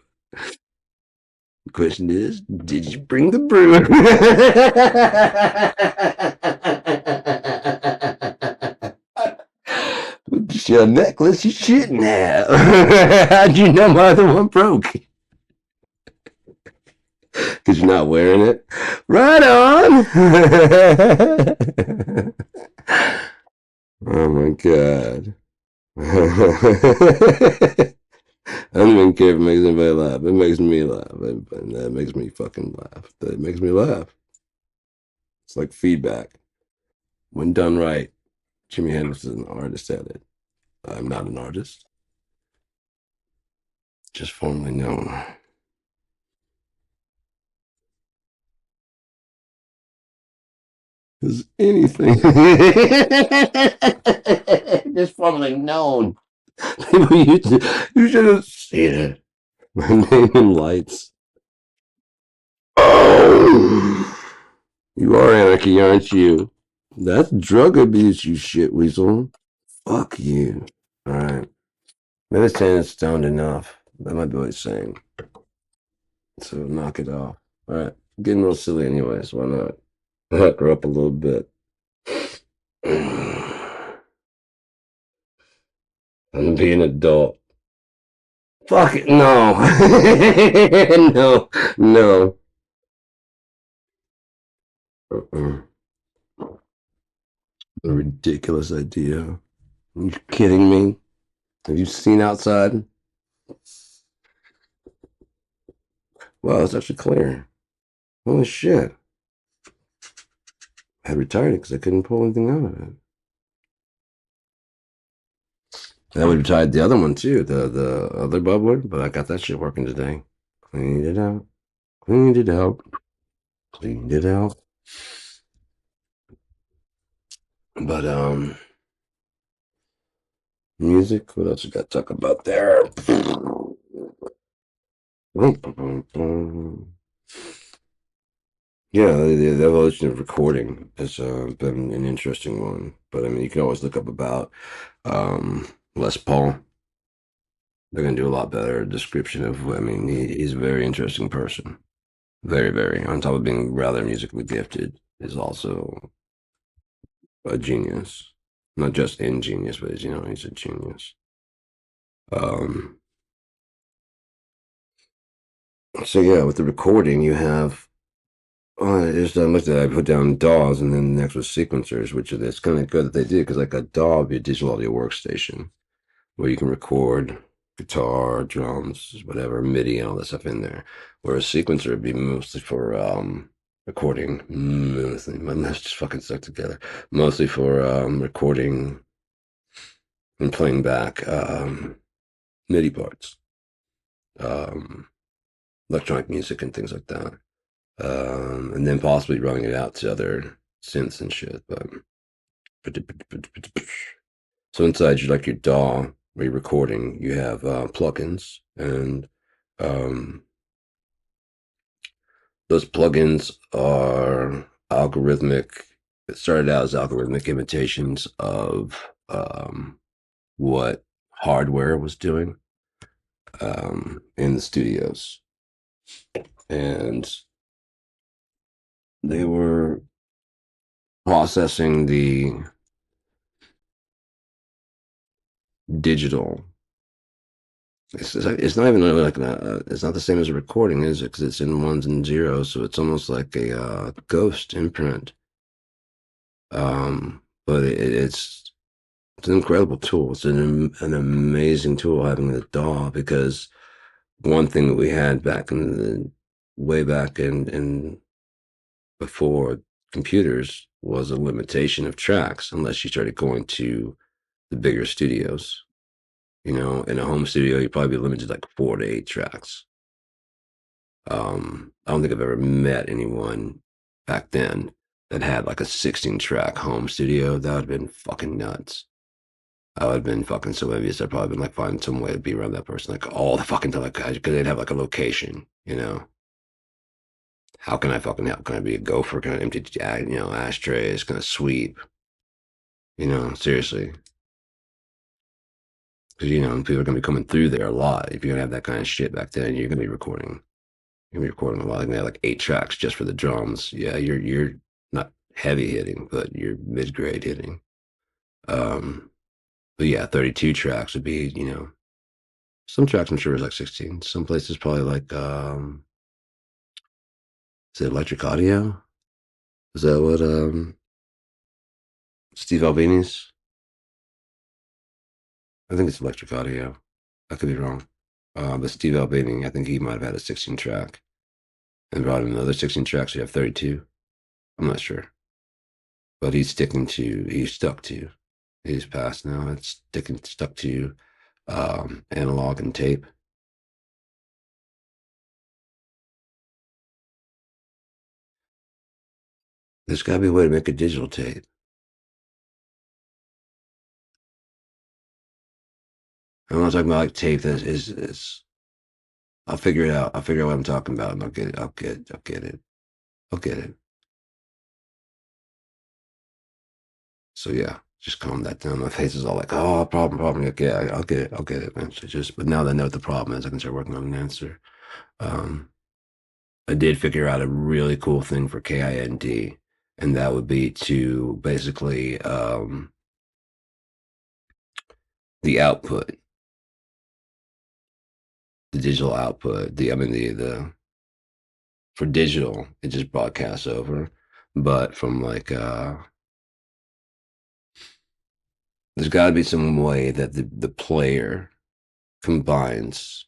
The question is, did you bring the brew? Your necklace you shouldn't have. How'd you know my other one broke? Because you're not wearing it. Right on. Oh my god. I don't even care if it makes anybody laugh. It makes me laugh. And that makes me fucking laugh. That makes me laugh. It's like feedback. When done right, Jimi Hendrix is an artist at it. I'm not an artist, just formerly known. Is anything just formerly known? You should have seen it. My name in lights. Oh, you are anarchy, aren't you? That's drug abuse, you shit weasel. Fuck you. All right. Maybe it's saying it's stoned enough. That might be what he's saying. So knock it off. All right. Getting real silly, anyways. Why not? Hook her up a little bit. I'm being an adult. Fuck it. No. No. No. Uh-uh. A ridiculous idea. Are you kidding me? Have you seen outside? Wow, it's actually clear. Holy shit. I retired it because I couldn't pull anything out of it. I would have tried the other one too, the other bubbler, but I got that shit working today. Cleaned it out. Cleaned it out. Cleaned it out. But music. What else we got to talk about there? Yeah, the evolution of recording has been an interesting one. But I mean, you can always look up about Les Paul. They're gonna do a lot better description of. I mean, he's a very interesting person. Very, very. On top of being rather musically gifted, is also a genius. Not just ingenious, but he's a genius. Um, so yeah, with the recording, you have. Oh, I just looked at it. I put down DAWs, and then next was sequencers, which it's kind of good that they did because like a DAW would be a digital audio workstation where you can record guitar, drums, whatever, MIDI, and all that stuff in there. Whereas sequencer would be mostly for recording. Mostly, my lips just fucking stuck together. Mostly for recording and playing back MIDI parts, um, electronic music, and things like that. And then possibly running it out to other synths and shit. But so inside you like your DAW where you're recording, you have plugins, and um, those plugins are algorithmic. It started out as algorithmic imitations of what hardware was doing in the studios, and they were processing the digital. It's not even really like it's not the same as a recording, is it? Because it's in ones and zeros, so it's almost like a ghost imprint. But it's an incredible tool. It's an amazing tool having the DAW because one thing that we had back in the way back in before computers was a limitation of tracks unless you started going to the bigger studios. In a home studio, you'd probably be limited to like 4 to 8 tracks. I don't think I've ever met anyone back then that had like a 16 track home studio. That would have been fucking nuts. I would have been fucking so envious. I'd probably been like finding some way to be around that person like all the fucking time. Like, because they'd have like a location. How can I fucking help? Can I be a gopher? Can I empty, ashtrays? Can I sweep? Seriously. Because, people are going to be coming through there a lot. If you're going to have that kind of shit back then, you're going to be recording. You're going to be recording a lot. You're going to have like 8 tracks just for the drums. Yeah, you're not heavy hitting, but you're mid grade hitting. Um, but yeah, 32 tracks would be, some tracks I'm sure is like 16. Some places probably like, is it electric audio? Is that what Steve Albini's? I think it's electric audio. I could be wrong. But Steve Albini, I think he might have had a 16 track and brought in another 16 tracks. So you have 32. I'm not sure. But he's stuck to, he's passed now. It's stuck to analog and tape. There's got to be a way to make a digital tape. I'm not talking about like tape that is I'll figure it out. I'll figure out what I'm talking about and I'll get it. I'll get it. I'll get it. So yeah, just calm that down. My face is all like, oh, problem. Okay, I'll get it, man. So but now that I know what the problem is, I can start working on an answer. Um, I did figure out a really cool thing for KIND, and that would be to basically the output, the digital output. I mean the for digital, it just broadcasts over, but from like there's got to be some way that the player combines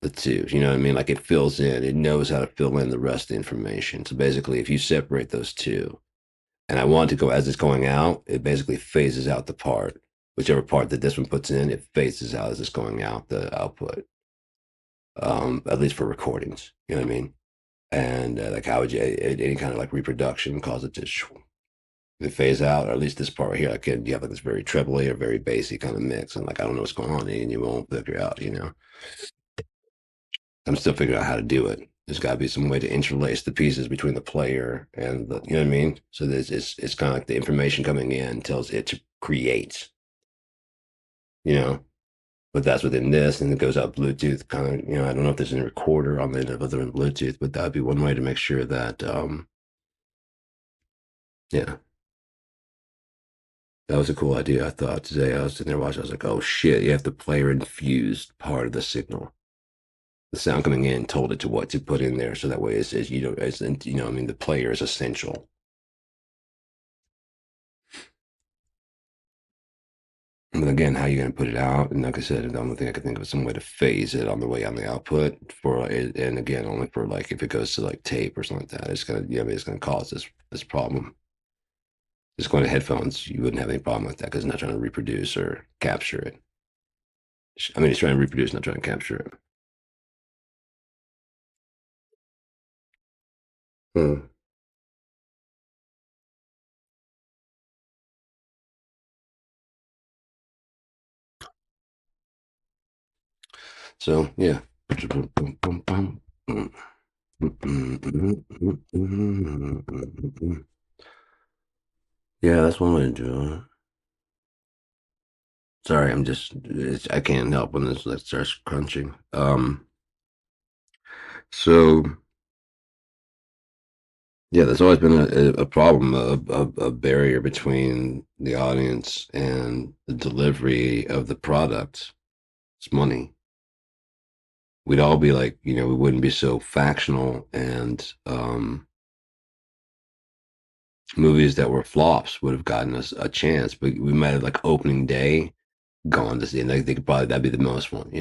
the two. You know what I mean? Like it fills in, it knows how to fill in the rest of the information. So basically, if you separate those two, and I want to go as it's going out, it basically phases out the part, whichever part that this one puts in, it phases out as it's going out the output. At least for recordings, you know what I mean? And like how would you any kind of like reproduction cause it to phase out, or at least this part right here, like you have like this very trebly or very bassy kind of mix, and like I don't know what's going on, and you won't figure out. I'm still figuring out how to do it. There's got to be some way to interlace the pieces between the player and you know what I mean? So it's kind of like the information coming in tells it to create, you know? but that's within this, and it goes out Bluetooth. Kind of, I don't know if there's any recorder on the end of other than Bluetooth, but that'd be one way to make sure that, yeah, that was a cool idea. I thought today I was sitting there watching. I was like, oh shit, you have the player infused part of the signal. The sound coming in told it to what to put in there, so that way it's I mean, the player is essential. But again, how are you going to put it out? And like I said, the only thing I could think of is some way to phase it on the way on the output for it, and again, only for like if it goes to like tape or something like that, it's gonna, it's gonna cause this problem. Just going to headphones, you wouldn't have any problem with that because it's not trying to reproduce or capture it. I mean, it's trying to reproduce, not trying to capture it. Hmm. So yeah. Yeah, that's one way to do it. Sorry, I can't help when this like starts crunching. So yeah, there's always been a problem, a barrier between the audience and the delivery of the product. It's money. We'd all be like, we wouldn't be so factional, and movies that were flops would have gotten us a chance, but we might have like opening day gone to see, and they could probably that'd be the most one.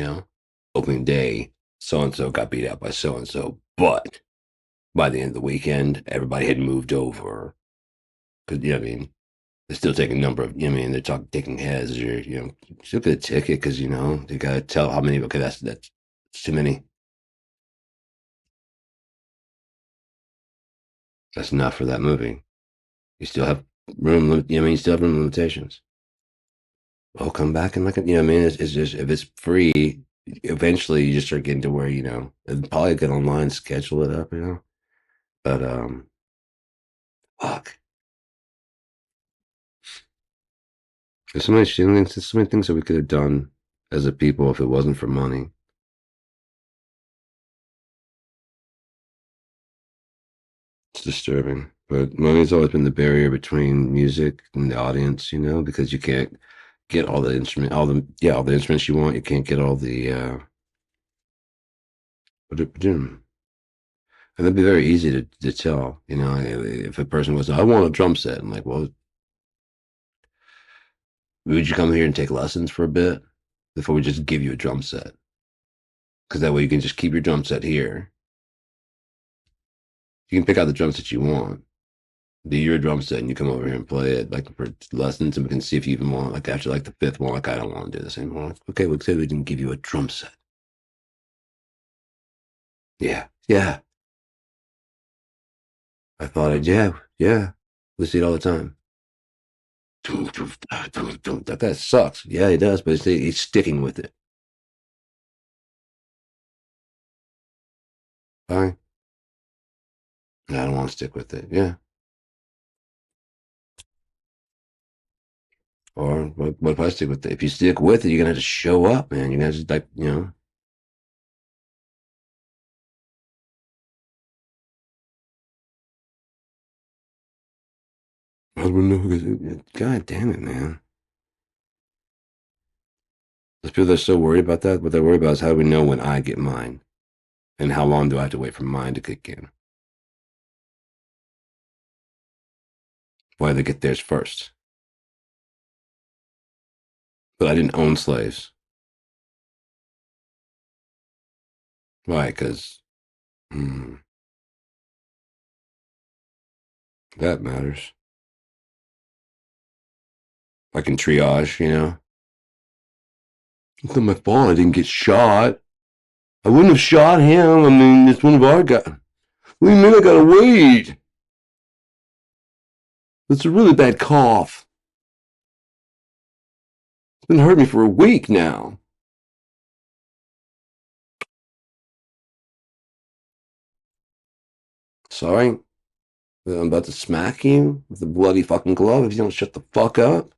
Opening day, so and so got beat out by so and so, but by the end of the weekend, everybody had moved over because I mean, they're still taking a number of. They're taking heads. You're still get a ticket because they gotta tell how many. Okay, that's too many. That's enough for that movie. You still have room. You still have room limitations. I'll come back and it's just if it's free, eventually you just start getting to where and probably get online, schedule it up. But fuck, there's so many things that we could have done as a people if it wasn't for money. It's disturbing, but money's always been the barrier between music and the audience, because you can't get all the instruments you want. You can't get all the and that'd be very easy to tell. If a person was, I want a drum set. I'm like, well, would you come here and take lessons for a bit before we just give you a drum set? Because that way you can just keep your drum set here. You can pick out the drums that you want, do your drum set, and you come over here and play it like for lessons, and we can see if you even want, like after like the fifth one, like I don't want to do this anymore. Like, okay, we'll say we can give you a drum set. Yeah, yeah. I thought yeah, yeah. We see it all the time. That sucks. Yeah, it does, but it's sticking with it. Fine. I don't want to stick with it. Yeah. Or what if I stick with it? If you stick with it, you're gonna have to show up, man. You're gonna just like. God damn it, man. Those people that are so worried about that, what they're worried about is how do we know when I get mine? And how long do I have to wait for mine to kick in? Why do they get theirs first? But I didn't own slaves. Why? Because that matters. I can triage. It's not my fault I didn't get shot. I wouldn't have shot him. I mean, it's one of our guys. What do you mean I gotta wait? It's a really bad cough. It's been hurting me for a week now. Sorry. I'm about to smack you with a bloody fucking glove if you don't shut the fuck up.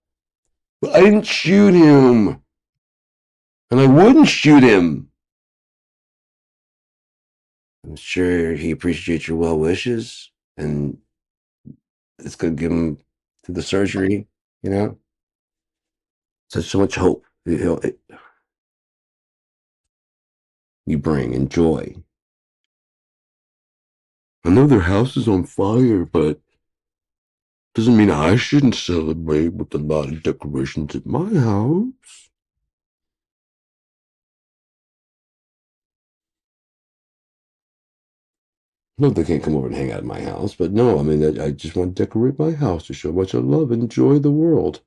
But I didn't shoot him. And I wouldn't shoot him. I'm sure he appreciates your well wishes, and it's gonna give him to the surgery. You know, so much hope. You bring and joy. I know their house is on fire, but doesn't mean I shouldn't celebrate with a lot of decorations at my house. No, they can't come over and hang out at my house, but no, I mean, I just want to decorate my house to show how much I love and enjoy the world.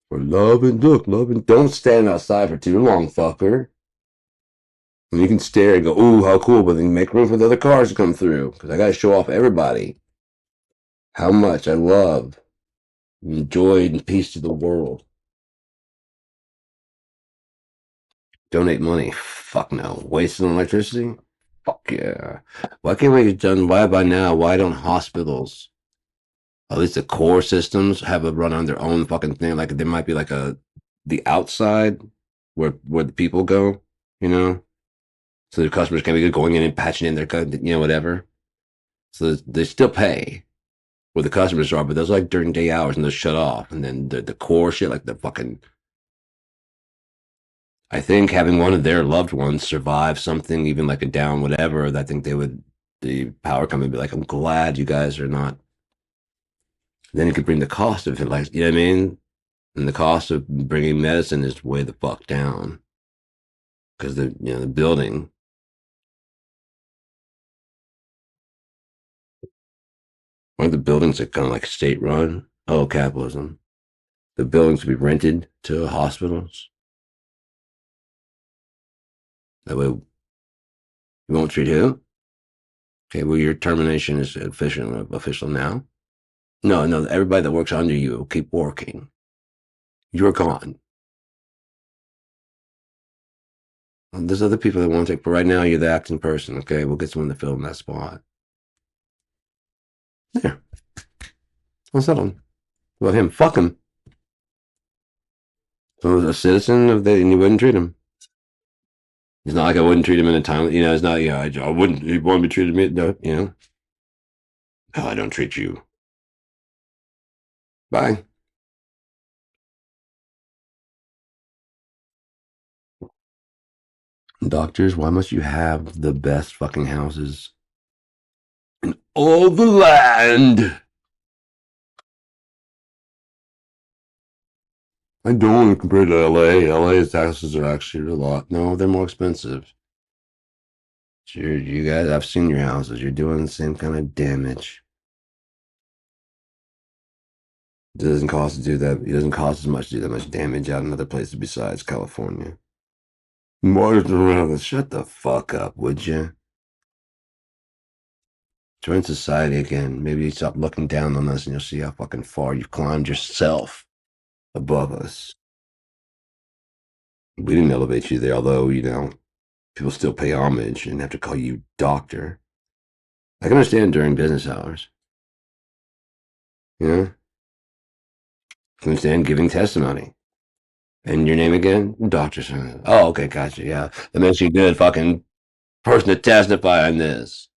For love and look, love and don't stand outside for too long, fucker. And you can stare and go, ooh, how cool, but then make room for the other cars to come through. Because I got to show off everybody how much I love and joy and peace to the world. Donate money. Fuck no. Wasting electricity? Fuck yeah. Why can't we get done? Why by now? Why don't hospitals, at least the core systems, have a run on their own fucking thing? Like there might be like the outside where the people go, you know? So the customers can be going in and patching in their, whatever. So they still pay where the customers are, but those like during day hours and they're shut off. And then the core shit, like the fucking, I think having one of their loved ones survive something, even like a down, whatever, I think the power company would be like, I'm glad you guys are not. Then you could bring the cost of it, like, you know what I mean? And the cost of bringing medicine is way the fuck down because the building, one of the buildings that kind of like state run. Oh, capitalism. The buildings would be rented to hospitals. That way, you won't treat who? Okay, well, your termination is official now. No, no, everybody that works under you will keep working. You're gone. There's other people that want to take, but right now you're the acting person. Okay, we'll get someone to fill in that spot. There, I'll settle. About him, fuck him. So a citizen of the, and you wouldn't treat him. It's not like I wouldn't treat him in a time. It's not. I wouldn't. He wouldn't be treated me. No, how I don't treat you. Bye. Doctors, why must you have the best fucking houses in all the land? I don't compared to LA. LA's taxes are actually a lot. No, they're more expensive. You guys, I've seen your houses. You're doing the same kind of damage. It doesn't cost to do that. It doesn't cost as much to do that much damage out in other places besides California. Shut the fuck up, would you? Join society again. Maybe you stop looking down on us and you'll see how fucking far you've climbed yourself above us. We didn't elevate you there, although, people still pay homage and have to call you doctor. I can understand during business hours. You know? I can understand giving testimony. And your name again? Doctor. Oh, okay, gotcha. Yeah. That makes you a good fucking person to testify on this.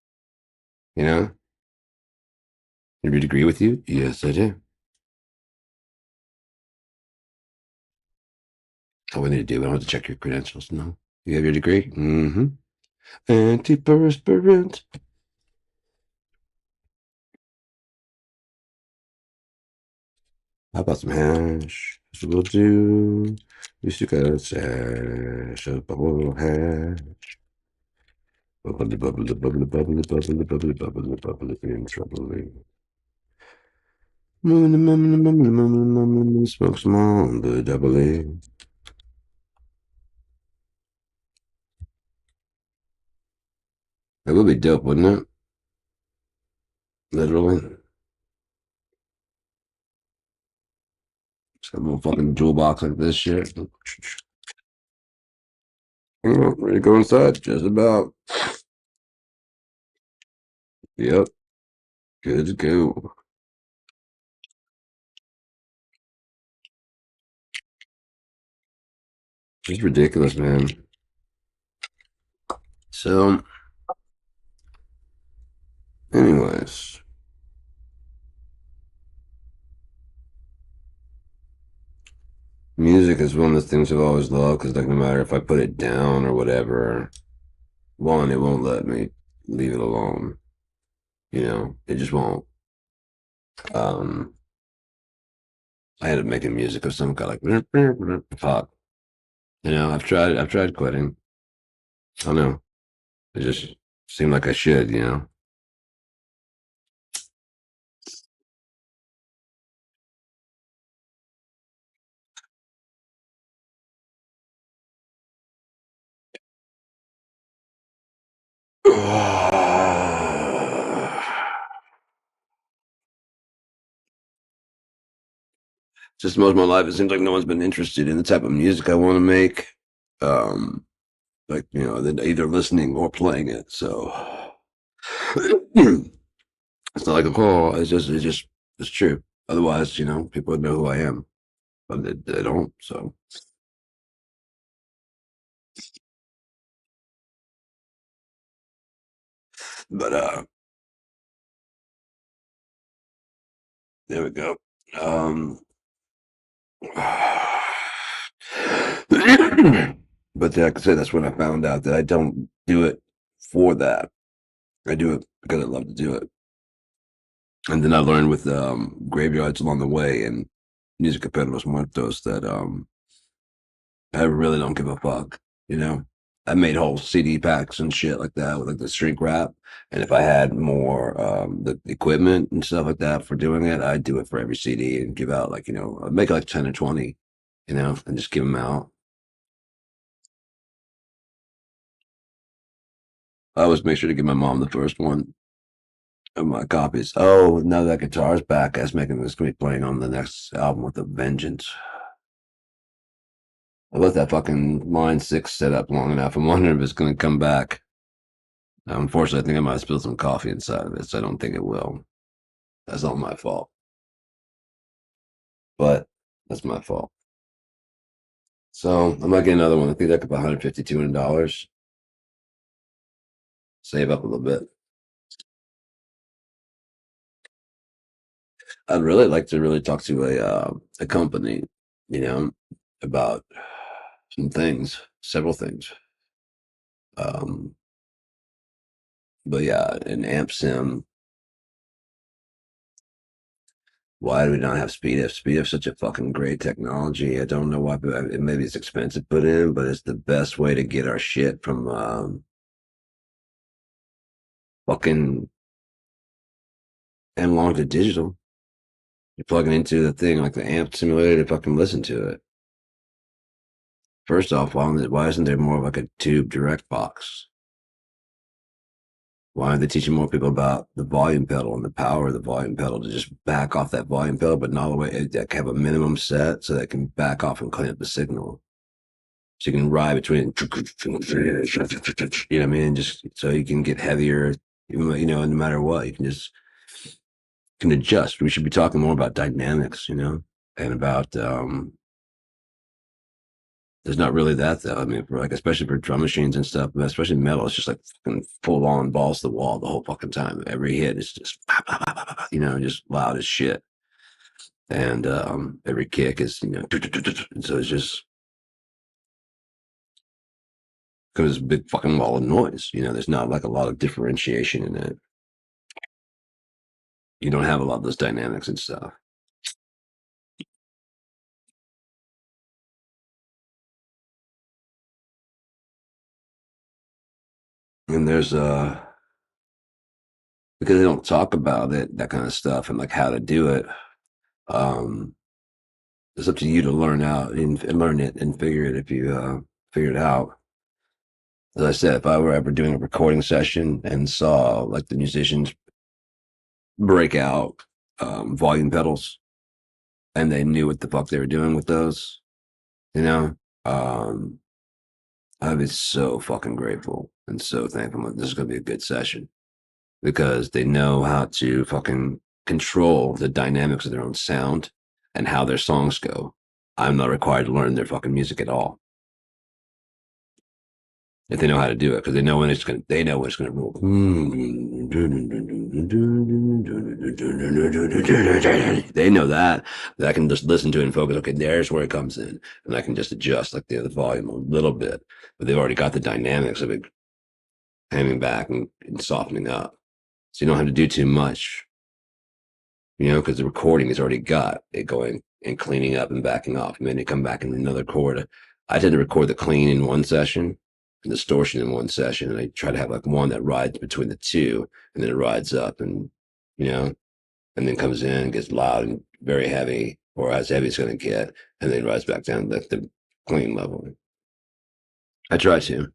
You know? You agree with you? Yes, I do. That's all we need to do. We don't have to check your credentials. No. You have your degree? Mm-hmm. Antiperspirant. How about some hash? That's what we'll do. We still got a sash of bubble hash. Bubbly, bubbly, bubbly, bubbly, bubbly, bubbly, bubbly, bubbly, in trouble. Smoke some on the double A. That would be dope, wouldn't it? Literally. Just got a little fucking jewel box like this shit. Ready to go inside? Just about. Yep. Good to go. It's ridiculous, man. So, anyways, music is one of the things I've always loved because, like, no matter if I put it down or whatever, one, it won't let me leave it alone. It just won't. Um, I ended up making music of some kind, like pop. I've tried quitting. I don't know. It just seemed like I should. Just most of my life, it seems like no one's been interested in the type of music I want to make. Um, like, they're either listening or playing it. So it's not like, oh, it's true. Otherwise, people would know who I am, but they don't. So, but there we go. Um, but like I said, that's when I found out that I don't do it for that. I do it because I love to do it. And then I learned with graveyards along the way and music los muertos that I really don't give a fuck. You know, I made whole CD packs and shit like that with like the shrink wrap. And if I had more the equipment and stuff like that for doing it, I'd do it for every CD and give out like I'd make like 10 or 20, and just give them out. I always make sure to give my mom the first one of my copies. Oh, now that guitar's back, I was making this gonna be playing on the next album with a vengeance. I let that fucking line six set up long enough. I'm wondering if it's gonna come back. Unfortunately, I think I might have spilled some coffee inside of it, so I don't think it will. That's not my fault, but that's my fault. So I might get another one. I think that could be 150, $200. Save up a little bit. I'd really like to really talk to a company, you know, about some things, several things. Um, but yeah, an amp sim. Why do we not have speed F? Speed F's such a fucking great technology. I don't know why, but maybe it's expensive to put in, but it's the best way to get our shit from fucking analog to digital. You're plugging into the thing like the amp simulator to fucking listen to it. First off, why isn't there more of like a tube direct box? Why aren't they teaching more people about the volume pedal and the power of the volume pedal to just back off that volume pedal, but not all the way, like have a minimum set so that it can back off and clean up the signal? So you can ride between, what I mean? Just so you can get heavier, even, no matter what, you can just can adjust. We should be talking more about dynamics, and about, there's not really that though. I mean, for like, especially for drum machines and stuff, but especially metal, it's just like fucking full on balls to the wall the whole fucking time. Every hit is just, just loud as shit. And every kick is, and so it's just because it's a big fucking wall of noise. There's not like a lot of differentiation in it. You don't have a lot of those dynamics and stuff. And there's because they don't talk about it, that kind of stuff, and like how to do it. Um, it's up to you to learn out and learn it and figure it if you figure it out. As I said, if I were ever doing a recording session and saw like the musicians break out volume pedals and they knew what the fuck they were doing with those, you know, um, I'd be so fucking grateful and so thankful that this is going to be a good session because they know how to fucking control the dynamics of their own sound and how their songs go. I'm not required to learn their fucking music at all. if they know how to do it, because they know when it's gonna roll. They know that I can just listen to it and focus. Okay, there's where it comes in, and I can just adjust like the volume a little bit. But they've already got the dynamics of it hanging back and softening up, so you don't have to do too much, because the recording has already got it going and cleaning up and backing off, and then you come back in another chord. I tend to record the clean in one session and distortion in one session, and I try to have like one that rides between the two, and then it rides up, and you know, and then comes in and gets loud and very heavy, or as heavy as it's going to get, and then rides back down to the clean level. I try to,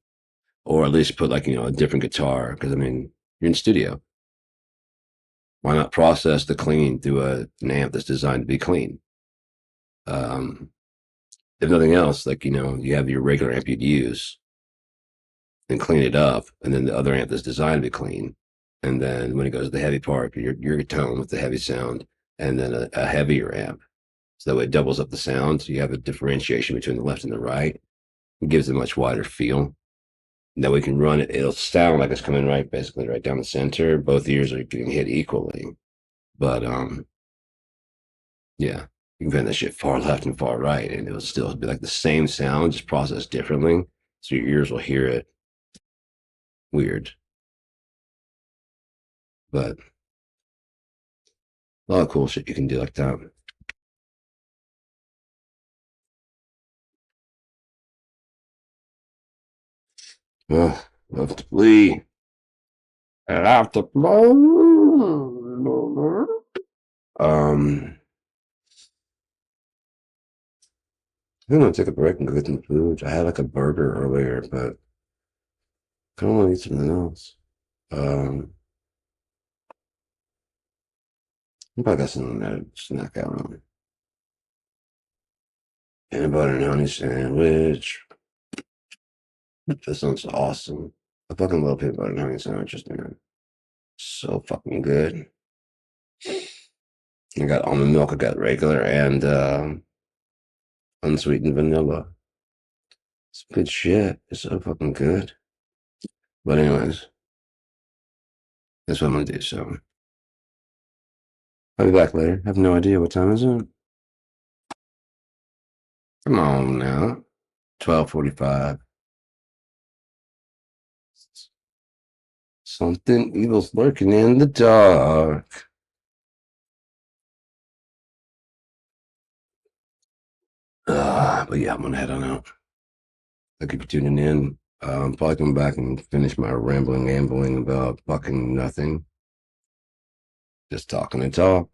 or at least put like a different guitar, because I mean you're in studio. Why not process the clean through an amp that's designed to be clean? Um, if nothing else, like you have your regular amp you'd use and clean it up, and then the other amp that's designed to be clean, and then when it goes to the heavy part, your tone with the heavy sound, and then a heavier amp, so that way it doubles up the sound. So you have a differentiation between the left and the right. It gives it a much wider feel. And that we can run it. It'll sound like it's coming right, basically right down the center. Both ears are getting hit equally, but yeah, you can bend that shit far left and far right, and it'll still be like the same sound, just processed differently. So your ears will hear it weird, but a lot of cool shit you can do like that. Love to flee. I love to blow. I'm gonna take a break and go get some food. I had like a burger earlier, but I kind of want to eat something else. Um, I probably got something to snack out on. Peanut butter and honey sandwich. That sounds awesome. I fucking love peanut butter and honey sandwiches, man. So fucking good. I got almond milk, I got regular and unsweetened vanilla. It's good shit. It's so fucking good. But anyways, that's what I'm gonna do. So I'll be back later. I have no idea what time is it. Come on now. 12:45. Something evil's lurking in the dark. But yeah, I'm gonna head on out. Thank you for tuning in. Probably come back and finish my rambling, ambling about fucking nothing. Just talking and talk.